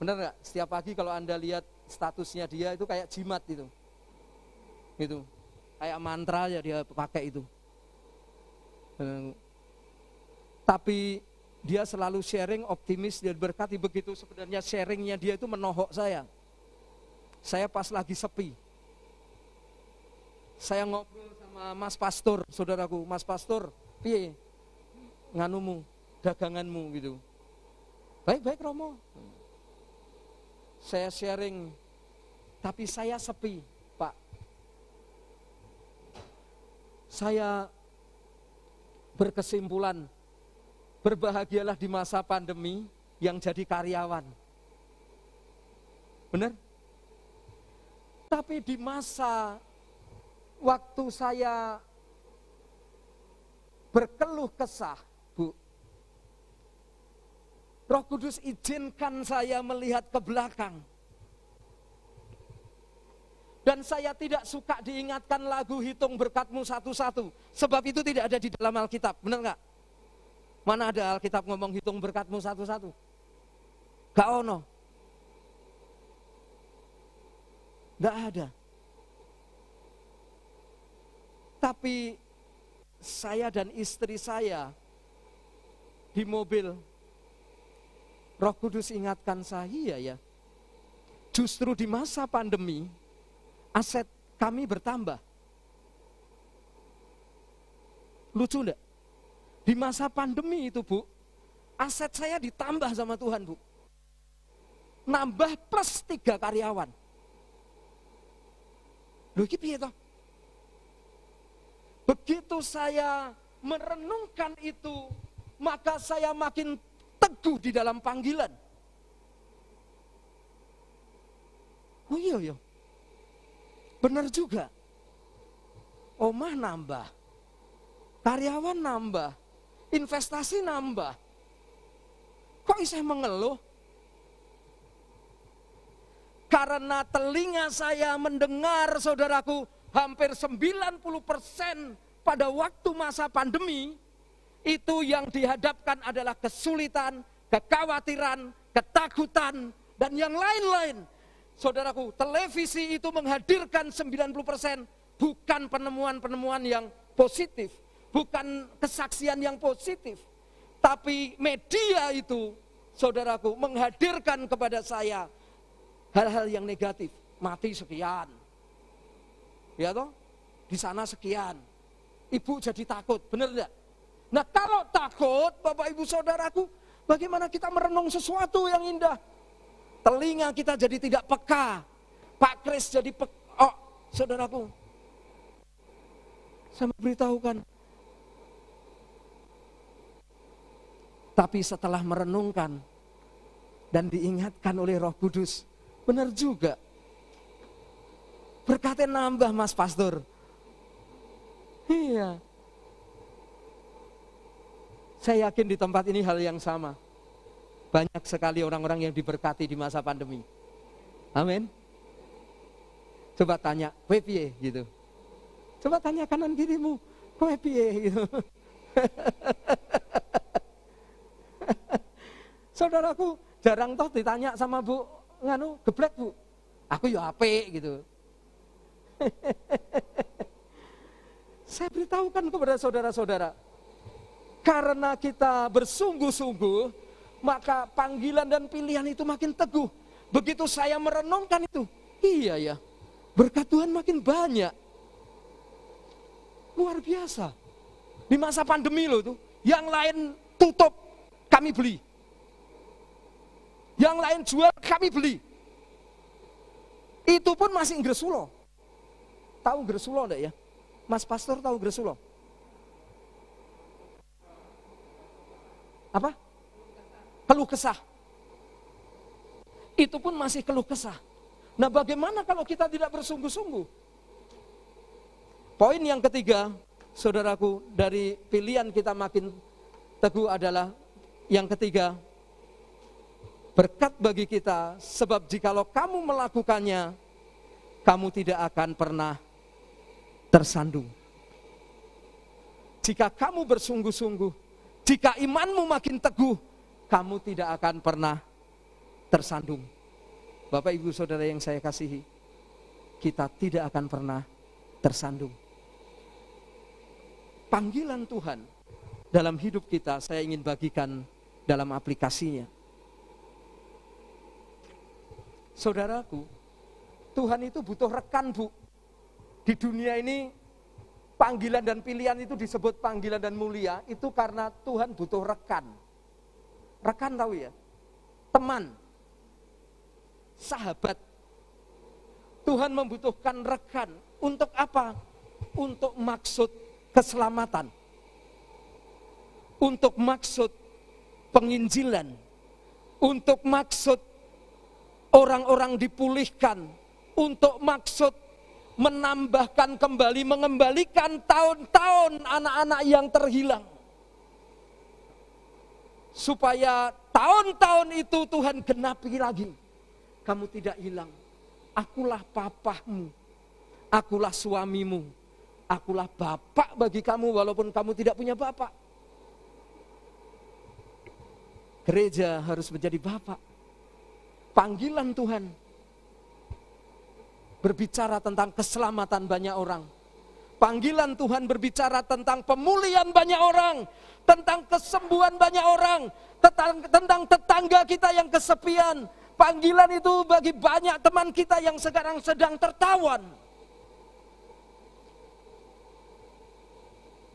Benar nggak? Setiap pagi kalau Anda lihat statusnya dia itu kayak jimat itu. Gitu. Kayak mantra ya dia pakai itu. Tapi dia selalu sharing, optimis dan berkati. Begitu sebenarnya sharingnya dia itu menohok saya. Saya pas lagi sepi. Saya ngobrol sama Mas Pastor, saudaraku. Mas Pastor, piye nganumu, daganganmu gitu. Baik-baik Romo. Saya sharing, tapi saya sepi, Pak. Saya berkesimpulan, berbahagialah di masa pandemi yang jadi karyawan. Benar? Tapi di masa waktu saya berkeluh kesah, Bu, Roh Kudus izinkan saya melihat ke belakang. Dan saya tidak suka diingatkan lagu Hitung Berkatmu Satu-Satu. Sebab itu tidak ada di dalam Alkitab, benar nggak? Mana ada Alkitab ngomong hitung berkatmu satu-satu? Gak ono. Gak ada. Tapi saya dan istri saya di mobil, Roh Kudus ingatkan saya ya. Justru di masa pandemi, aset kami bertambah. Lucu enggak? Di masa pandemi itu, Bu, aset saya ditambah sama Tuhan, Bu. Nambah plus 3 karyawan. Loh, ini piye toh? Begitu saya merenungkan itu, maka saya makin teguh di dalam panggilan. Oh iya, benar juga. Omah nambah, karyawan nambah, investasi nambah. Kok saya mengeluh? Karena telinga saya mendengar, saudaraku, hampir 90% pada waktu masa pandemi, itu yang dihadapkan adalah kesulitan, kekhawatiran, ketakutan, dan yang lain-lain. Saudaraku, televisi itu menghadirkan 90% bukan penemuan-penemuan yang positif, bukan kesaksian yang positif, tapi media itu, saudaraku, menghadirkan kepada saya hal-hal yang negatif. Mati sekian, ya toh? Di sana sekian. Ibu jadi takut, benar enggak? Nah, kalau takut, Bapak Ibu Saudaraku, bagaimana kita merenung sesuatu yang indah? Telinga kita jadi tidak peka. Pak Kris jadi oh, saudaraku. Saya memberitahukan. Tapi setelah merenungkan dan diingatkan oleh Roh Kudus, benar juga. Berkatnya nambah, Mas Pastor. Iya. Saya yakin di tempat ini hal yang sama. Banyak sekali orang-orang yang diberkati di masa pandemi. Amin. Coba tanya, kowe piye gitu. Coba tanya kanan kirimu, kowe piye gitu. Saudaraku, jarang toh ditanya sama Bu, nganu geblek Bu. Aku ya apik gitu. Saya beritahukan kepada saudara-saudara, karena kita bersungguh-sungguh, maka panggilan dan pilihan itu makin teguh. Begitu saya merenungkan itu, iya ya, berkat Tuhan makin banyak. Luar biasa. Di masa pandemi loh tuh, yang lain tutup, kami beli. Yang lain jual, kami beli. Itu pun masih Gresula. Tahu Gresula enggak ya? Mas Pastor tahu Gresula? Apa? Keluh kesah. Itu pun masih keluh kesah. Nah, bagaimana kalau kita tidak bersungguh-sungguh? Poin yang ketiga, saudaraku, dari pilihan kita makin teguh adalah yang ketiga, berkat bagi kita, sebab jikalau kamu melakukannya, kamu tidak akan pernah tersandung. Jika kamu bersungguh-sungguh, jika imanmu makin teguh, kamu tidak akan pernah tersandung. Bapak Ibu Saudara yang saya kasihi, kita tidak akan pernah tersandung. Panggilan Tuhan dalam hidup kita saya ingin bagikan dalam aplikasinya. Saudaraku, Tuhan itu butuh rekan, Bu. Di dunia ini panggilan dan pilihan itu disebut panggilan dan mulia, itu karena Tuhan butuh rekan. Rekan tahu ya? Teman, sahabat. Tuhan membutuhkan rekan. Untuk apa? Untuk maksud keselamatan. Untuk maksud penginjilan. Untuk maksud orang-orang dipulihkan. Untuk maksud menambahkan kembali, mengembalikan tahun-tahun anak-anak yang terhilang. Supaya tahun-tahun itu Tuhan genapi lagi. Kamu tidak hilang. Akulah papahmu, akulah suamimu, akulah bapak bagi kamu walaupun kamu tidak punya bapak. Gereja harus menjadi bapak. Panggilan Tuhan berbicara tentang keselamatan banyak orang. Panggilan Tuhan berbicara tentang pemulihan banyak orang, tentang kesembuhan banyak orang, tentang tetangga kita yang kesepian. Panggilan itu bagi banyak teman kita yang sekarang sedang tertawan.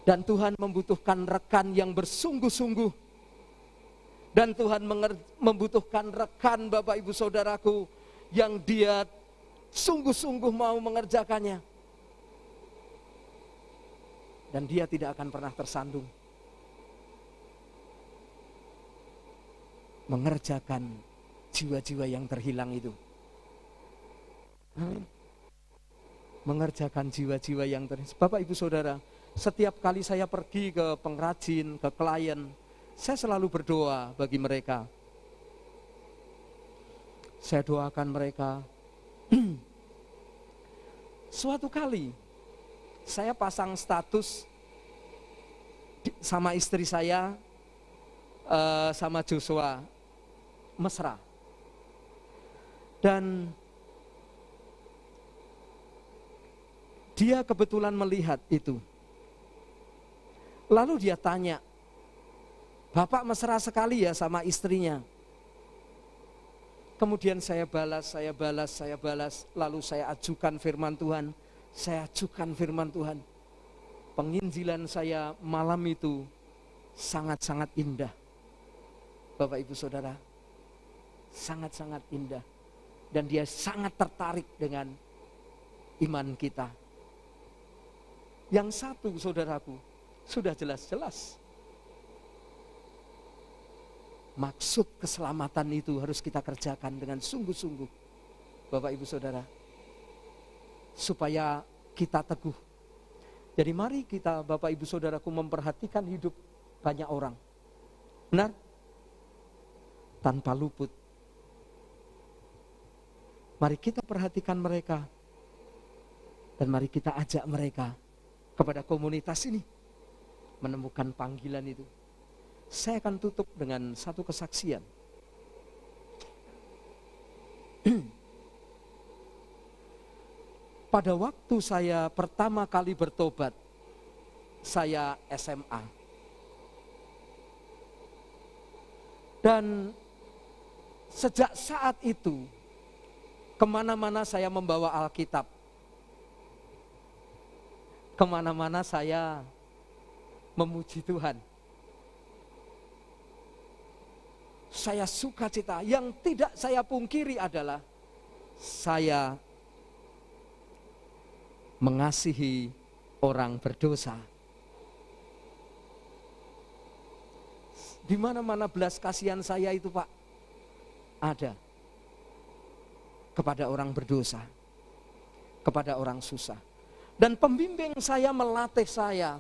Dan Tuhan membutuhkan rekan yang bersungguh-sungguh. Dan Tuhan membutuhkan rekan, Bapak Ibu Saudaraku, yang dia sungguh-sungguh mau mengerjakannya. Dan dia tidak akan pernah tersandung. Mengerjakan jiwa-jiwa yang terhilang itu. Mengerjakan jiwa-jiwa yang terhilang. Bapak Ibu Saudara, setiap kali saya pergi ke pengrajin, ke klien, saya selalu berdoa bagi mereka. Saya doakan mereka. Suatu kali saya pasang status sama istri saya, sama Joshua, mesra. Dan dia kebetulan melihat itu. Lalu dia tanya, "Bapak mesra sekali ya sama istrinya?" Kemudian saya balas, lalu saya ajukan firman Tuhan. saya ajukan firman Tuhan. Penginjilan saya malam itu sangat-sangat indah. Bapak Ibu Saudara, sangat-sangat indah. Dan dia sangat tertarik dengan iman kita. Yang satu, saudaraku, sudah jelas-jelas. Maksud keselamatan itu harus kita kerjakan dengan sungguh-sungguh, Bapak Ibu Saudara, supaya kita teguh. Jadi mari kita, Bapak Ibu Saudaraku, memperhatikan hidup banyak orang. Benar? Tanpa luput. Mari kita perhatikan mereka. Dan mari kita ajak mereka kepada komunitas ini menemukan panggilan itu. Saya akan tutup dengan satu kesaksian. Pada waktu saya pertama kali bertobat, saya SMA. Dan sejak saat itu, kemana-mana saya membawa Alkitab. Kemana-mana saya memuji Tuhan. Saya sukacita. Yang tidak saya pungkiri adalah saya mengasihi orang berdosa. Di mana-mana belas kasihan saya itu, Pak, ada kepada orang berdosa, kepada orang susah. Dan pembimbing saya melatih saya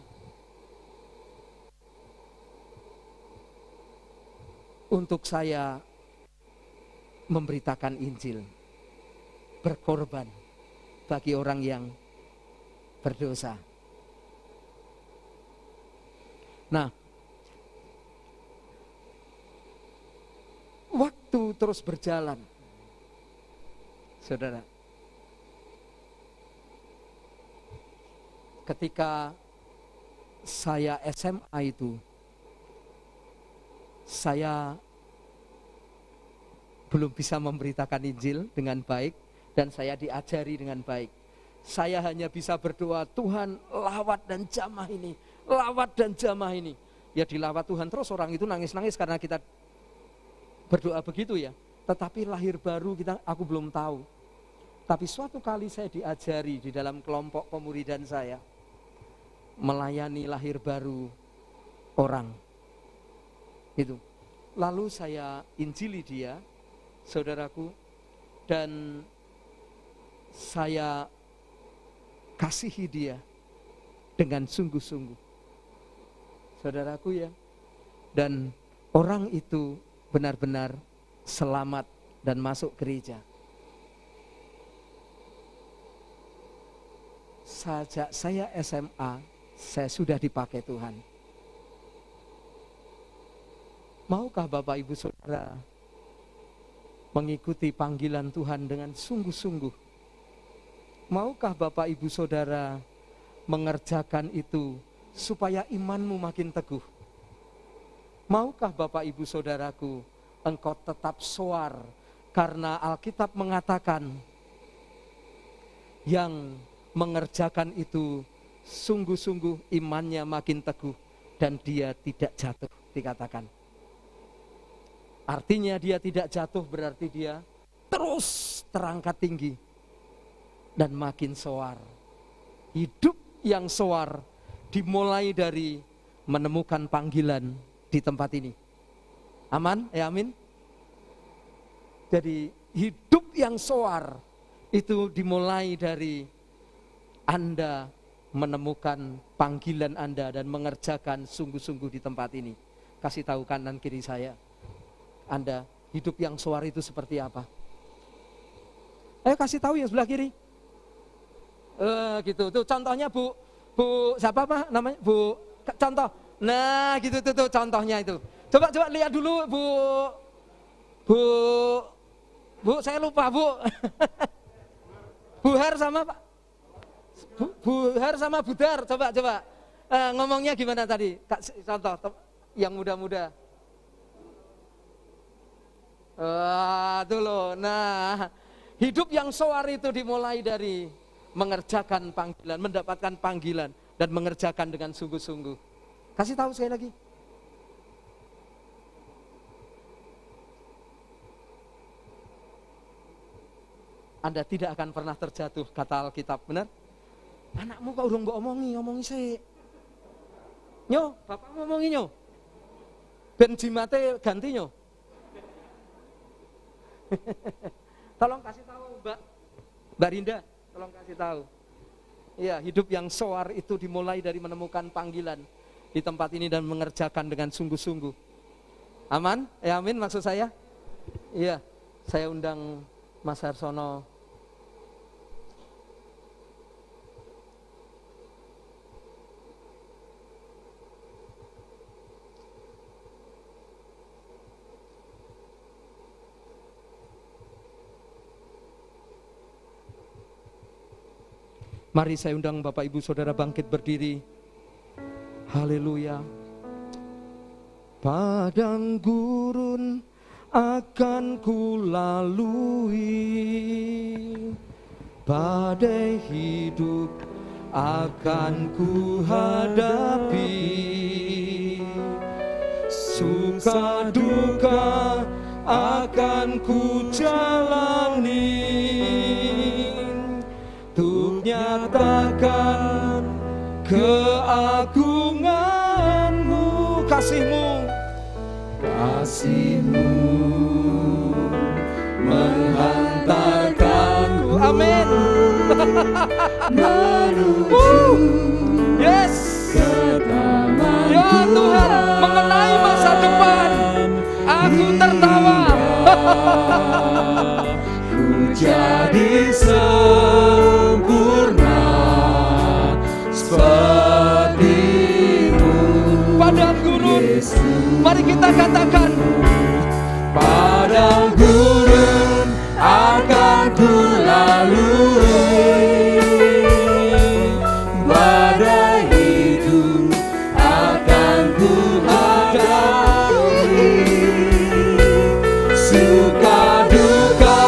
untuk saya memberitakan Injil, berkorban bagi orang yang berdosa. Nah, waktu terus berjalan, saudara. Ketika saya SMA itu, saya belum bisa memberitakan Injil dengan baik dan saya diajari dengan baik. Saya hanya bisa berdoa, Tuhan lawat dan jamah ini, lawat dan jamah ini. Ya dilawat Tuhan terus, orang itu nangis-nangis karena kita berdoa begitu ya. Tetapi lahir baru aku belum tahu. Tapi suatu kali saya diajari di dalam kelompok pemuridan saya melayani lahir baru orang. Itu. Lalu saya injili dia, saudaraku, dan saya kasihi dia dengan sungguh-sungguh, saudaraku ya. Dan orang itu benar-benar selamat dan masuk gereja. Sejak saya SMA, saya sudah dipakai Tuhan. Maukah Bapak Ibu Saudara mengikuti panggilan Tuhan dengan sungguh-sungguh? Maukah Bapak Ibu Saudara mengerjakan itu supaya imanmu makin teguh? Maukah Bapak Ibu Saudaraku engkau tetap soar? Karena Alkitab mengatakan yang mengerjakan itu sungguh-sungguh imannya makin teguh dan dia tidak jatuh, dikatakan. Artinya dia tidak jatuh berarti dia terus terangkat tinggi dan makin soar. Hidup yang soar dimulai dari menemukan panggilan di tempat ini. Aman? Ya amin. Jadi hidup yang soar itu dimulai dari Anda menemukan panggilan Anda dan mengerjakan sungguh-sungguh di tempat ini. Kasih tahu kanan kiri saya, Anda hidup yang soar itu seperti apa? Ayo kasih tahu yang sebelah kiri. Gitu tuh contohnya Bu siapa Pak namanya? Bu contoh. Nah, gitu tuh contohnya itu. Coba lihat dulu Bu saya lupa Bu. Buhar sama Pak. Buhar sama Budar, coba. Ngomongnya gimana tadi? Contoh yang muda-muda. Tuh loh. Nah, hidup yang soar itu dimulai dari mengerjakan panggilan, mendapatkan panggilan dan mengerjakan dengan sungguh-sungguh. Kasih tahu sekali lagi. Anda tidak akan pernah terjatuh, kata Alkitab, benar? Anakmu kok urung mbok omongi sih. Nyo, bapak ngomongi nyo. Ben jimate ganti nyo. Tolong kasih tahu Mbak Rinda, tolong kasih tahu. Iya, hidup yang soar itu dimulai dari menemukan panggilan di tempat ini dan mengerjakan dengan sungguh-sungguh. Aman? Amin maksud saya? Iya, saya undang Mas Harsono. Mari saya undang Bapak Ibu Saudara bangkit berdiri. Haleluya. Padang gurun akan ku lalui, badai hidup akan ku hadapi, suka duka akan ku jalani, untuk nyatakan keagungan-Mu, kasih-Mu, kasih-Mu menghantarkanku, amin, menuju yes ya Tuhan, mengenai masa depan aku tertawa. Ku jadi sempurna seperti-Mu. Padang gurun, mari kita katakan, padang gurun akan ku lalui, badai hidup akan ku hadapi, suka duka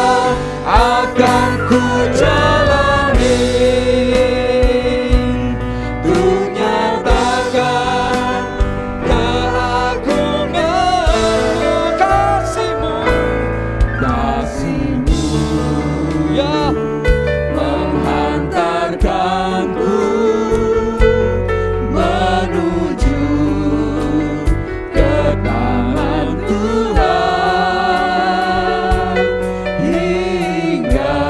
akan ku jalani, untuk nyatakan keagungan kasih-Mu, kasih-Mu ya menghantarkanku menuju ke tangan Tuhan, hingga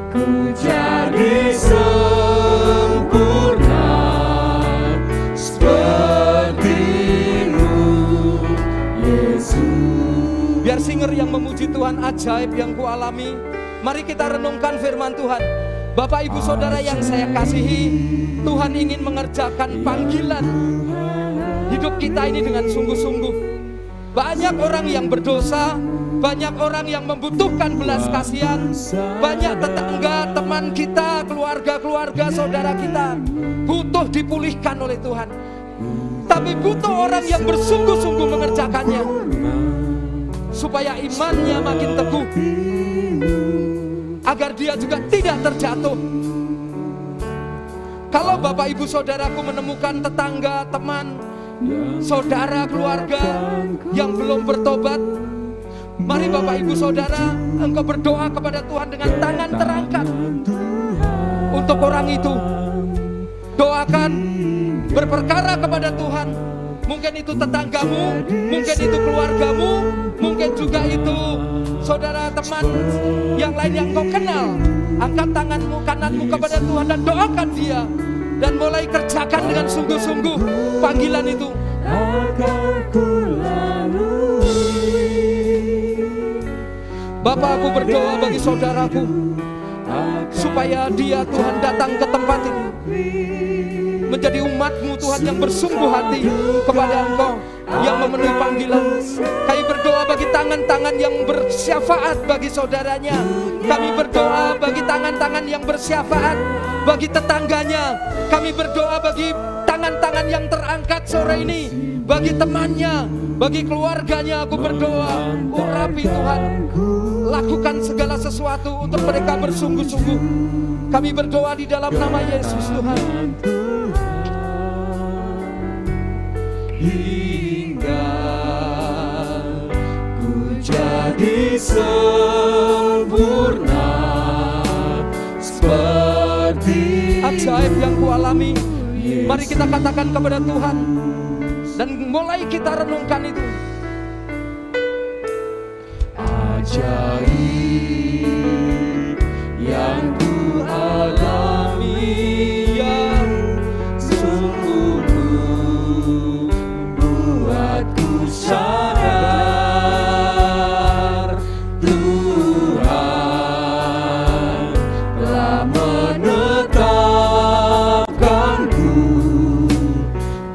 ku jadi sempurna seperti-Mu, Yesus. Biar singer yang memuji Tuhan ajaib yang ku alami. Mari kita renungkan firman Tuhan. Bapak Ibu Saudara yang saya kasihi, Tuhan ingin mengerjakan panggilan hidup kita ini dengan sungguh-sungguh. Banyak orang yang berdosa, banyak orang yang membutuhkan belas kasihan, banyak tetangga, teman kita, keluarga-keluarga saudara kita butuh dipulihkan oleh Tuhan. Tapi butuh orang yang bersungguh-sungguh mengerjakannya, supaya imannya makin teguh, agar dia juga tidak terjatuh. Kalau Bapak Ibu Saudaraku menemukan tetangga, teman, saudara, keluarga yang belum bertobat, mari Bapak Ibu Saudara, engkau berdoa kepada Tuhan dengan tangan terangkat untuk orang itu. Doakan, berperkara kepada Tuhan. Mungkin itu tetanggamu, mungkin itu keluargamu, mungkin juga itu saudara, teman yang lain yang kau kenal. Angkat tanganmu, kananmu kepada Tuhan dan doakan dia, dan mulai kerjakan dengan sungguh-sungguh panggilan itu. Bapak, aku berdoa bagi saudaraku supaya dia, Tuhan, datang ke tempat ini menjadi umat-Mu, Tuhan, yang bersungguh hati kepada Engkau, yang memenuhi panggilan. Kami berdoa bagi tangan-tangan yang bersyafaat bagi saudaranya. Kami berdoa bagi tangan-tangan yang bersyafaat bagi tetangganya. Kami berdoa bagi tangan-tangan yang terangkat sore ini bagi temannya, bagi keluarganya aku berdoa, urapi Tuhan. Lakukan segala sesuatu untuk mereka bersungguh-sungguh. Kami berdoa di dalam nama Yesus Tuhan. Hingga ku jadi sempurna seperti ajaib yang ku alami. Mari kita katakan kepada Tuhan dan mulai kita renungkan itu. Ajaib yang ku alami, yang sungguh membuatku sadar Tuhan telah menetapkanku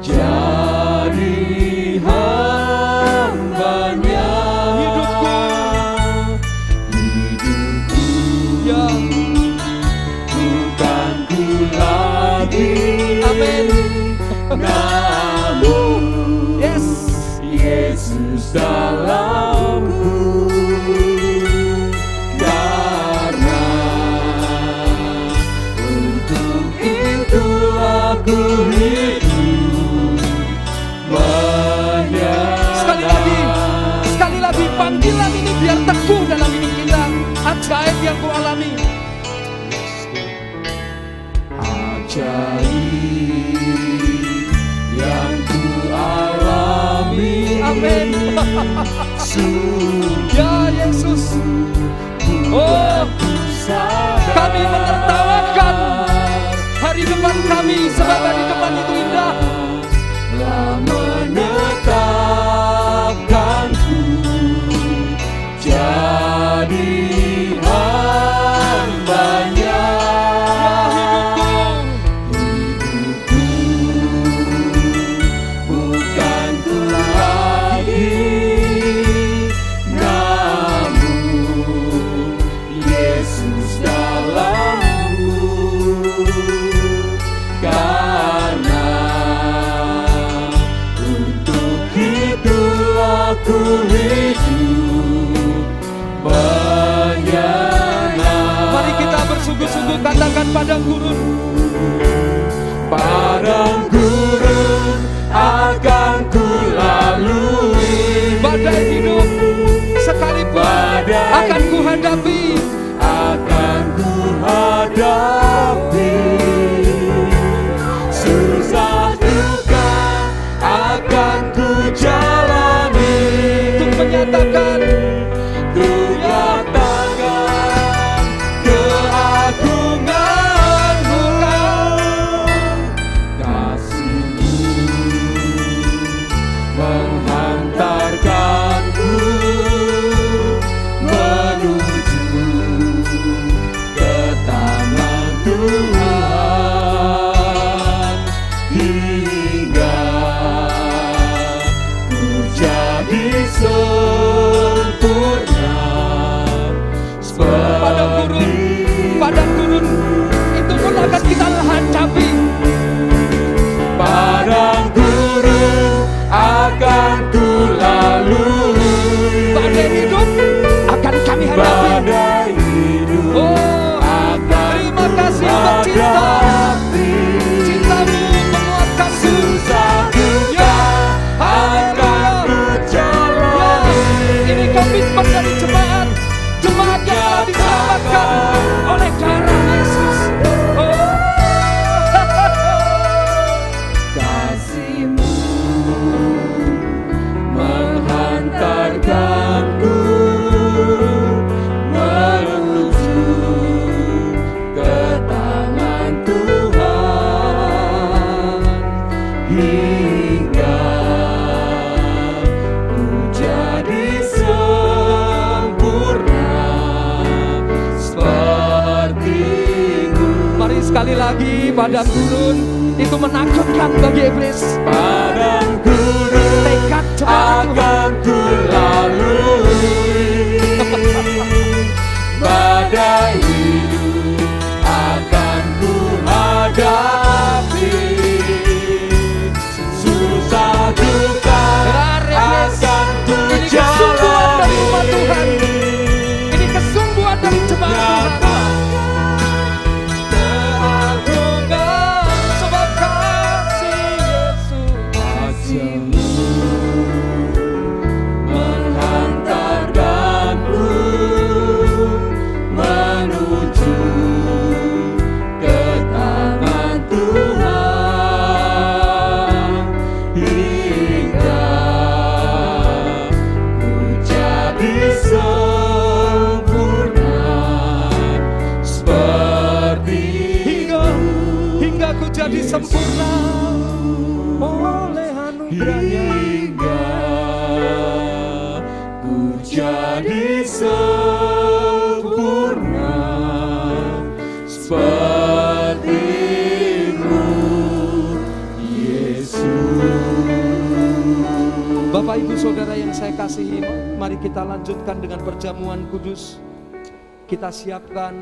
jadi hamba-Nya. Hidupku yang bukan ku lagi, amin, namun Yesus dalamku, karena untuk itu aku hidup menyerah. Sekali lagi panggilan ini biar teguh dalam hidup kita. Ajaib yang ku alami, ajaib yang ku alami, amin. Ya Yesus, oh kami menertawakan hari depan kami, sebab hari depan itu indah. Telah menetapkanku jadi hamba-Nya. Hidupku bukan ku lagi, namun Yesus dalamku, karena untuk itu aku hidup menyerah. Mari kita bersungguh-sungguh katakan padang gurun. Padang gurun akan ku lalui, badai hidup sekalipun akan ku hadapi, akan ku hadapi. Susah duka akan ku jalani, untuk menyatakan keagungan-Mu, kasih-Mu menghantarkanku menuju ke taman Tuhan, hingga ku jadi sempurna seperti. Padang gurun itu pun akan kita hadapi. Padang gurun akan ku lalui, badai hidup akan kami hadapi. Badai hidup, oh terima kasih untuk cinta-Mu menguatkan susah duka akan ku jalani. Ini komitmen dari jemaat yang telah diselamatkan oleh darah Yesus. Kasih-Mu menghantarkanku menuju ke tangan Tuhan, hingga ku jadi sempurna seperti-Mu. Mari sekali lagi, padang gurun itu menakutkan bagi iblis. Padang gurun tekad akan ku lalui, badai hidup akan ku hadapi, susah duka sempurna seperti-Mu, Yesus. Bapak Ibu Saudara yang saya kasihi, mari kita lanjutkan dengan perjamuan kudus. Kita siapkan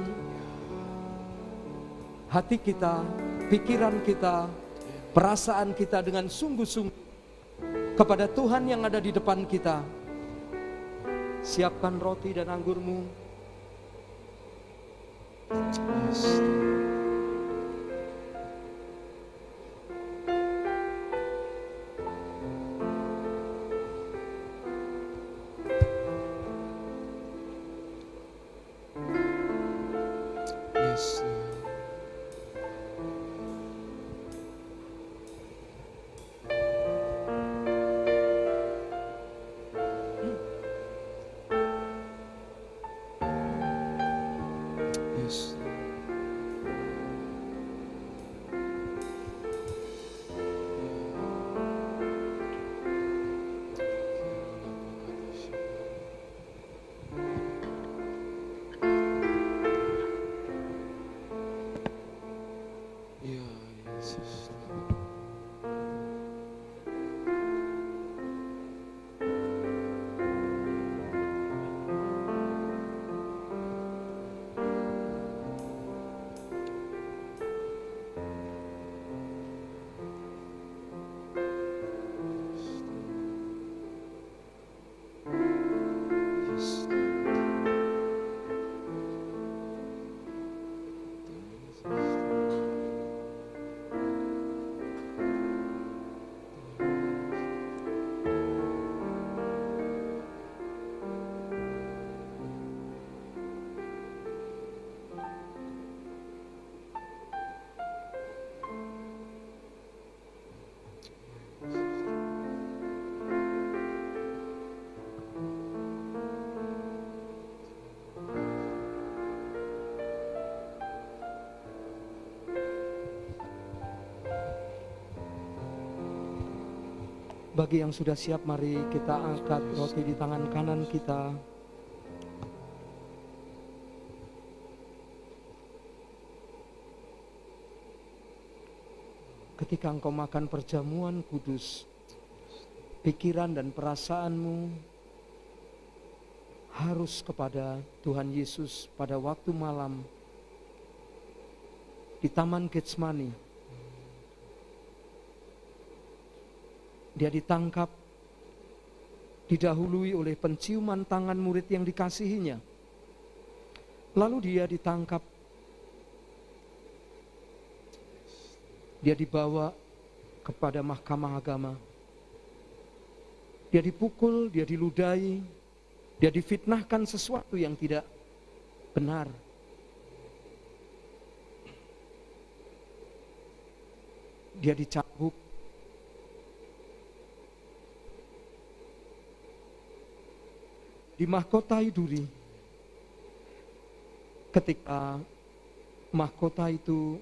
hati kita, pikiran kita, perasaan kita dengan sungguh-sungguh kepada Tuhan yang ada di depan kita. Siapkan roti dan anggurmu. Bagi yang sudah siap, mari kita angkat roti di tangan kanan kita. Ketika engkau makan perjamuan kudus, pikiran dan perasaanmu harus kepada Tuhan Yesus pada waktu malam di Taman Getsemani. Dia ditangkap, didahului oleh penciuman tangan murid yang dikasihinya. Lalu dia ditangkap, dia dibawa kepada mahkamah agama. Dia dipukul, dia diludahi, dia difitnahkan sesuatu yang tidak benar. Dia dicambuk, dimahkotai duri. Ketika mahkota itu,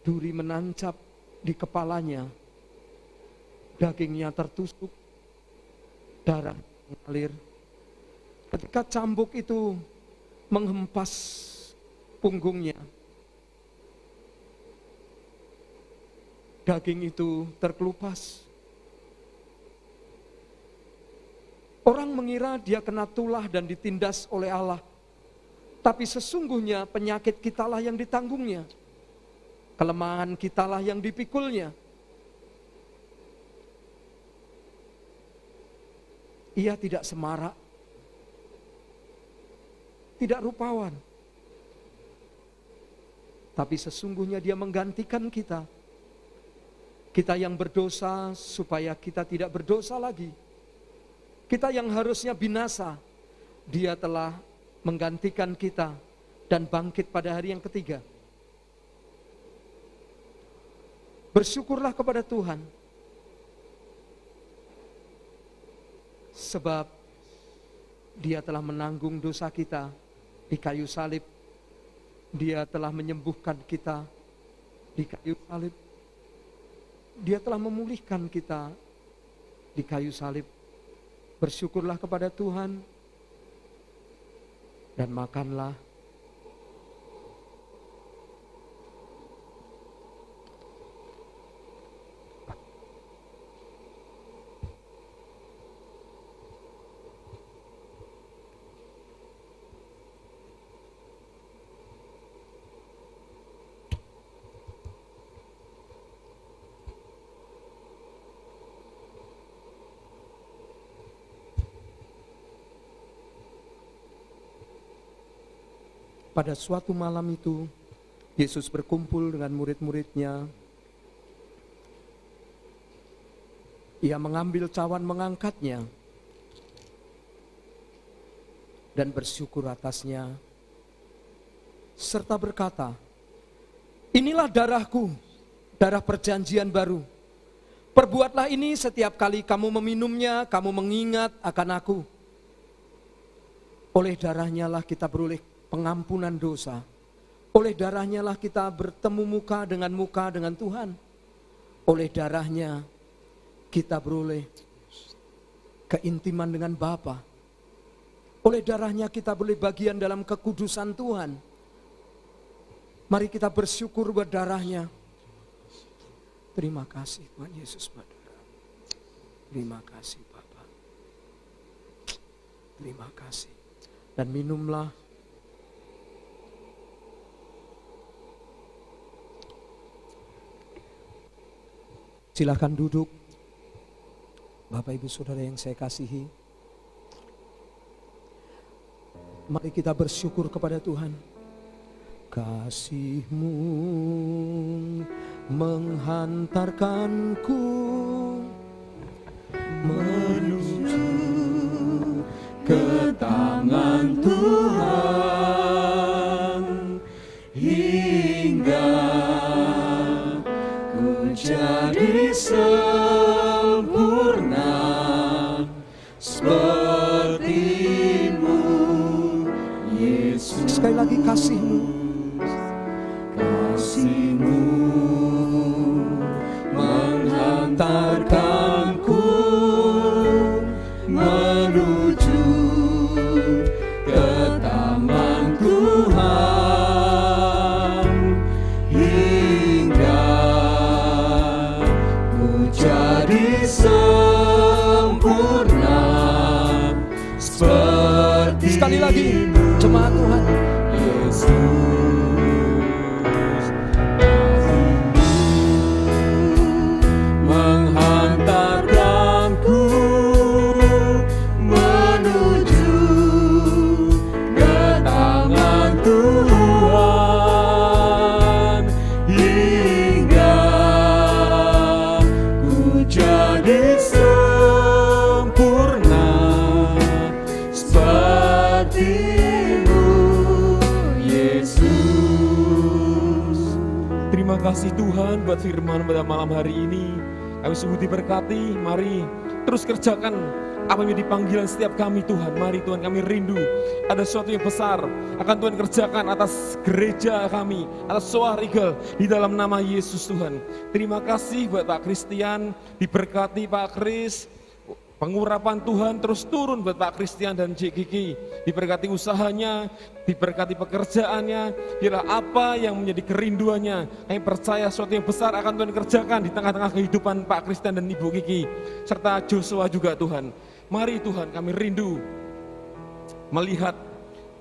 duri menancap di kepalanya, dagingnya tertusuk, darah mengalir. Ketika cambuk itu menghempas punggungnya, daging itu terkelupas. Orang mengira dia kena tulah dan ditindas oleh Allah. Tapi sesungguhnya penyakit kitalah yang ditanggungnya. Kelemahan kitalah yang dipikulnya. Ia tidak semarak, tidak rupawan. Tapi sesungguhnya dia menggantikan kita. Kita yang berdosa supaya kita tidak berdosa lagi. Kita yang harusnya binasa, dia telah menggantikan kita dan bangkit pada hari yang ketiga. Bersyukurlah kepada Tuhan. Sebab dia telah menanggung dosa kita di kayu salib. Dia telah menyembuhkan kita di kayu salib. Dia telah memulihkan kita di kayu salib. Bersyukurlah kepada Tuhan dan makanlah. Pada suatu malam itu, Yesus berkumpul dengan murid-muridnya. Ia mengambil cawan, mengangkatnya, dan bersyukur atasnya, serta berkata, "Inilah darahku, darah perjanjian baru. Perbuatlah ini setiap kali kamu meminumnya, kamu mengingat akan aku. Oleh darahnya lah kita beroleh pengampunan dosa. Oleh darahnya lah kita bertemu muka dengan Tuhan. Oleh darahnya kita beroleh keintiman dengan Bapa. Oleh darahnya kita boleh bagian dalam kekudusan Tuhan. Mari kita bersyukur buat darahnya. Terima kasih Tuhan Yesus, Saudara. Terima kasih Bapa. Terima kasih. Dan minumlah. Silakan duduk. Bapak Ibu Saudara yang saya kasihi. Mari kita bersyukur kepada Tuhan. Kasih-Mu menghantarkanku menuju ke tangan Tuhan hingga ku jadi sempurna seperti-Mu, Yesus. Sekali lagi kasih-Mu, kasih-Mu menghantarkanku menuju ke taman Tuhan hingga ku jadi sempurna seperti. Sekali lagi jemaat Tuhan, Yesus. Terima kasih Tuhan buat firman pada malam hari ini. Kami sungguh diberkati. Mari terus kerjakan apa yang menjadi panggilan setiap kami Tuhan. Mari Tuhan, kami rindu ada sesuatu yang besar akan Tuhan kerjakan atas gereja kami, atas Soar Eagle di dalam nama Yesus Tuhan. Terima kasih buat Pak Christian, diberkati Pak Kris. Pengurapan Tuhan terus turun buat Pak Christian dan Cik Kiki. Diberkati usahanya, diberkati pekerjaannya. Bila apa yang menjadi kerinduannya, kami percaya sesuatu yang besar akan Tuhan kerjakan di tengah-tengah kehidupan Pak Christian dan Ibu Kiki, serta Joshua juga Tuhan. Mari Tuhan, kami rindu melihat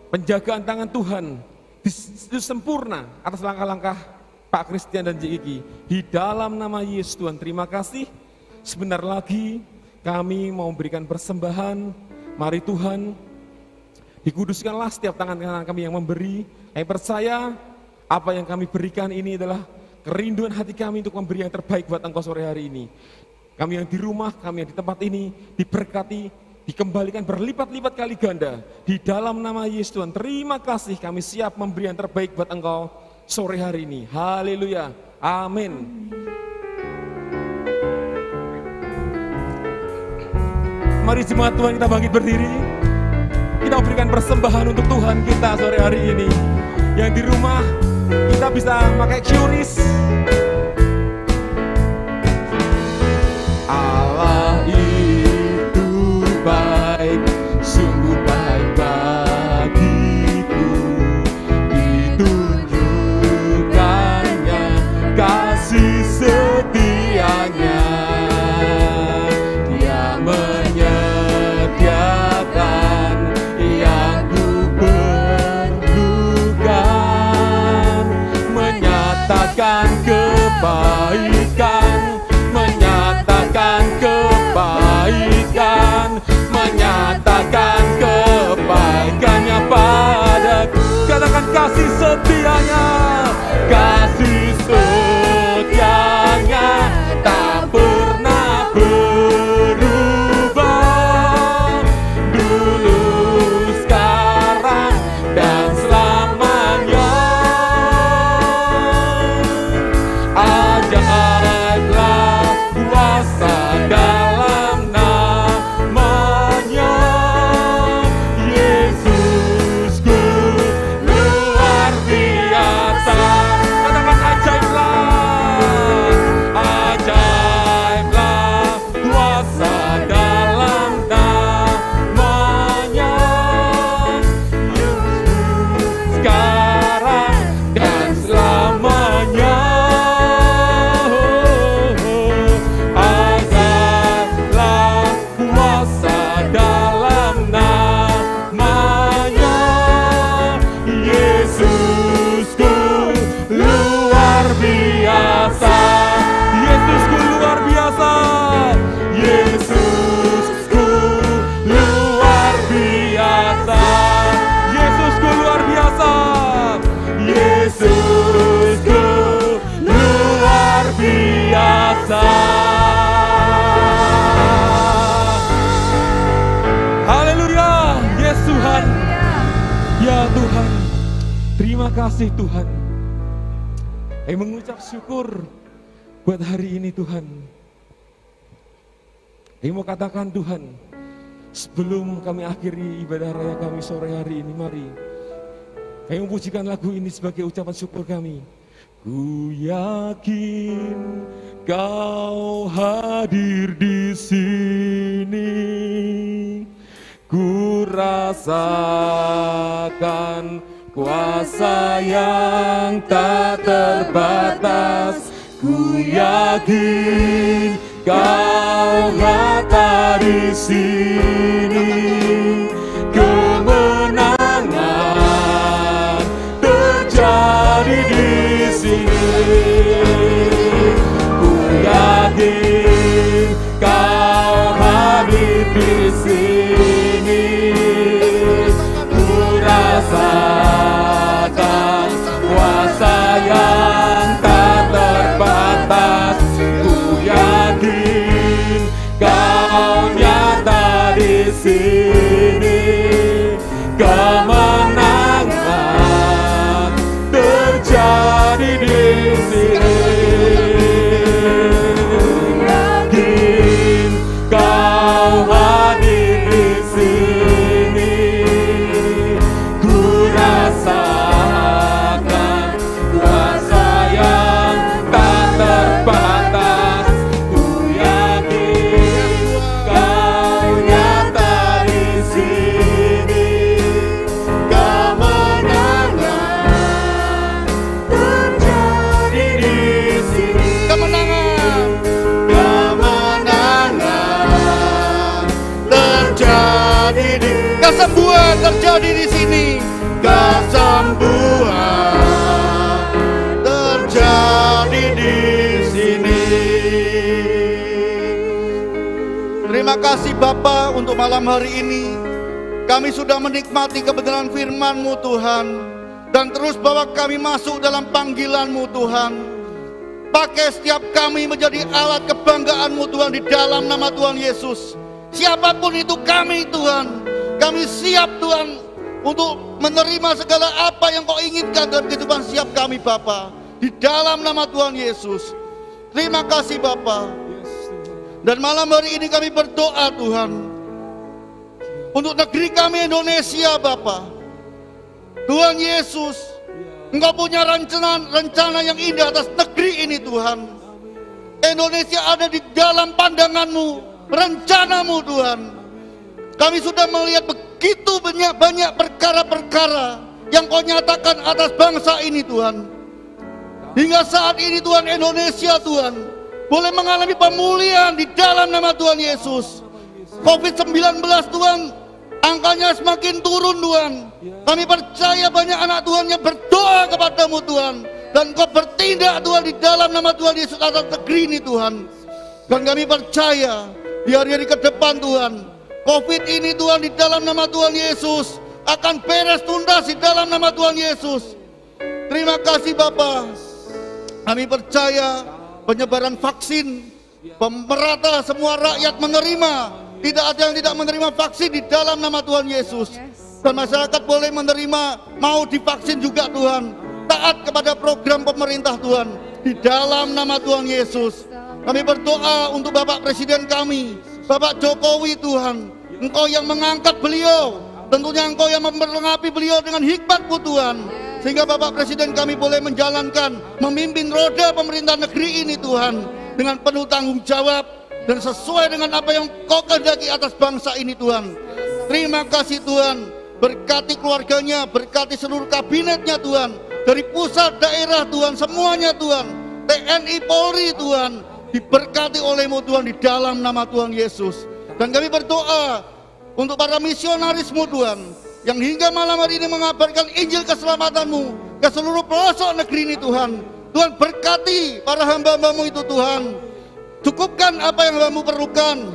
penjagaan tangan Tuhan itu sempurna atas langkah-langkah Pak Christian dan Cik Kiki. Di dalam nama Yesus Tuhan, terima kasih. Sebentar lagi kami mau memberikan persembahan. Mari Tuhan, dikuduskanlah setiap tangan-tangan kami yang memberi. Kami percaya apa yang kami berikan ini adalah kerinduan hati kami untuk memberi yang terbaik buat Engkau sore hari ini. Kami yang di rumah, kami yang di tempat ini diberkati, dikembalikan berlipat-lipat kali ganda. Di dalam nama Yesus Tuhan, terima kasih, kami siap memberi yang terbaik buat Engkau sore hari ini. Haleluya, amin. Mari jemaat Tuhan, kita bangkit berdiri. Kita berikan persembahan untuk Tuhan kita sore hari ini. Yang di rumah, kita bisa pakai QRIS. Allah itu baik. Terima kasih Tuhan. Kami mengucap syukur buat hari ini Tuhan. Kami mau katakan Tuhan, sebelum kami akhiri ibadah raya kami sore hari ini, mari kami memujikan lagu ini sebagai ucapan syukur kami. Ku yakin Kau hadir di sini, ku rasakan kuasa yang tak terbatas. Ku yakin Kau nyata di sini, kemenangan terjadi di sini. Ku yakin Kau hadir di sini, ku rasakan kuasa yang tak terbatas. Ku yakin Kau nyata di sini, kemenangan terjadi di sini. Yakin Kau hadir di sini, ku rasakan kuasa yang tak terbatas. Ku yakin Kau nyata di sini, kemenangan terjadi di sini. Kemenangan terjadi di, kesembuhan terjadi di sini, kesembuhan terjadi di sini. Terima kasih Bapa untuk malam hari ini. Kami sudah menikmati kebenaran firman-Mu Tuhan, dan terus bawa kami masuk dalam panggilan-Mu Tuhan. Pakai setiap kami menjadi alat kebanggaan-Mu Tuhan di dalam nama Tuhan Yesus. Siapapun itu kami Tuhan, kami siap Tuhan untuk menerima segala apa yang Kau inginkan dalam kehidupan setiap kami Bapa, di dalam nama Tuhan Yesus. Terima kasih Bapa. Dan malam hari ini kami berdoa Tuhan untuk negeri kami Indonesia Bapa. Tuhan Yesus, Engkau punya rencana yang indah atas negeri ini Tuhan. Indonesia ada di dalam pandangan-Mu, rencana-Mu Tuhan. Kami sudah melihat begitu banyak perkara-perkara yang Kau nyatakan atas bangsa ini Tuhan. Hingga saat ini Tuhan, Indonesia Tuhan boleh mengalami pemulihan di dalam nama Tuhan Yesus. COVID-19 Tuhan, angkanya semakin turun Tuhan. Kami percaya banyak anak Tuhan yang berdoa kepadamu Tuhan, dan Kau bertindak Tuhan di dalam nama Tuhan Yesus atas negeri ini Tuhan. Dan kami percaya di hari-hari ke depan Tuhan, COVID ini Tuhan di dalam nama Tuhan Yesus akan beres tuntas di dalam nama Tuhan Yesus. Terima kasih Bapa. Kami percaya penyebaran vaksin merata, semua rakyat menerima. Tidak ada yang tidak menerima vaksin di dalam nama Tuhan Yesus. Dan masyarakat boleh menerima, mau divaksin juga Tuhan. Taat kepada program pemerintah Tuhan di dalam nama Tuhan Yesus. Kami berdoa untuk Bapak Presiden kami, Bapak Jokowi Tuhan. Engkau yang mengangkat beliau, tentunya Engkau yang memperlengkapi beliau dengan hikmat-Mu Tuhan, sehingga Bapak Presiden kami boleh menjalankan, memimpin roda pemerintah negeri ini Tuhan, dengan penuh tanggung jawab dan sesuai dengan apa yang Kau kehendaki atas bangsa ini Tuhan. Terima kasih Tuhan, berkati keluarganya, berkati seluruh kabinetnya Tuhan, dari pusat, daerah Tuhan, semuanya Tuhan, TNI, Polri Tuhan, diberkati oleh-Mu Tuhan di dalam nama Tuhan Yesus. Dan kami berdoa untuk para misionaris-Mu Tuhan, yang hingga malam hari ini mengabarkan Injil keselamatan-Mu ke seluruh pelosok negeri ini Tuhan. Tuhan berkati para hamba-Hamba-Mu itu Tuhan. Cukupkan apa yang hamba-Mu perlukan,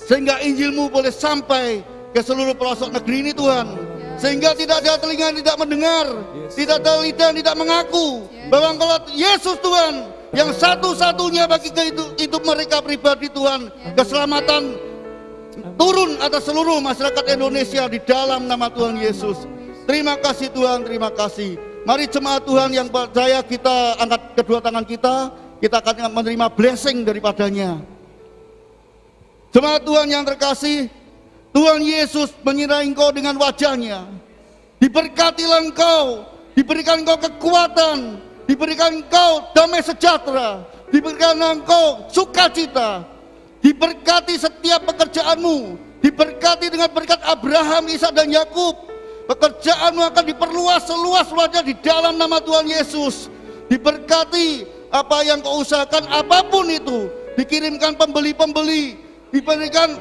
sehingga Injil-Mu boleh sampai ke seluruh pelosok negeri ini Tuhan. Sehingga tidak ada telinga yang tidak mendengar, tidak ada lidah yang tidak mengaku bahwa Engkau Yesus Tuhan, yang satu-satunya bagi hidup mereka pribadi Tuhan. Keselamatan turun atas seluruh masyarakat Indonesia di dalam nama Tuhan Yesus. Terima kasih Tuhan, terima kasih. Mari jemaat Tuhan yang percaya, kita angkat kedua tangan kita akan menerima blessing daripadanya. Jemaat Tuhan yang terkasih, Tuhan Yesus menyirai engkau dengan wajahnya. Diberkatilah engkau, diberikan engkau kekuatan, diberikan engkau damai sejahtera, diberikan engkau sukacita, diberkati setiap pekerjaanmu, diberkati dengan berkat Abraham, Ishak dan Yakub. Pekerjaanmu akan diperluas seluas-luasnya di dalam nama Tuhan Yesus. Diberkati apa yang kau usahakan, apapun itu, dikirimkan pembeli-pembeli, diberikan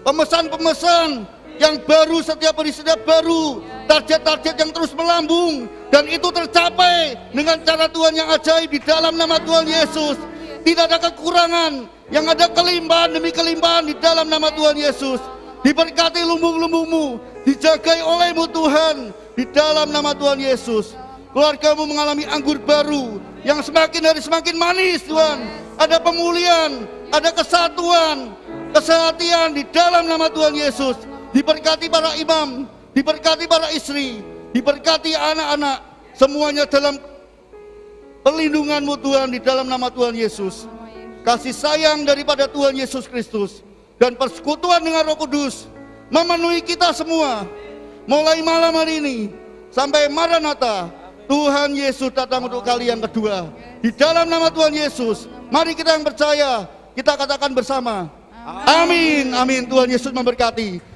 pemesan-pemesan yang baru setiap hari, setiap baru, target-target yang terus melambung, dan itu tercapai dengan cara Tuhan yang ajaib di dalam nama Tuhan Yesus. Tidak ada kekurangan, yang ada kelimpahan demi kelimpahan di dalam nama Tuhan Yesus. Diberkati lumbung-lumbungmu, dijagai olehmu Tuhan di dalam nama Tuhan Yesus. Keluargamu mengalami anggur baru yang semakin hari semakin manis Tuhan. Ada pemulihan, ada kesatuan, kesehatan di dalam nama Tuhan Yesus. Diberkati para imam, diberkati para istri, diberkati anak-anak, semuanya dalam perlindungan-Mu Tuhan di dalam nama Tuhan Yesus. Kasih sayang daripada Tuhan Yesus Kristus dan persekutuan dengan Roh Kudus memenuhi kita semua, mulai malam hari ini sampai Maranatha. Tuhan Yesus datang untuk kali yang kedua. Di dalam nama Tuhan Yesus, mari kita yang percaya, kita katakan bersama, amin, amin. Tuhan Yesus memberkati.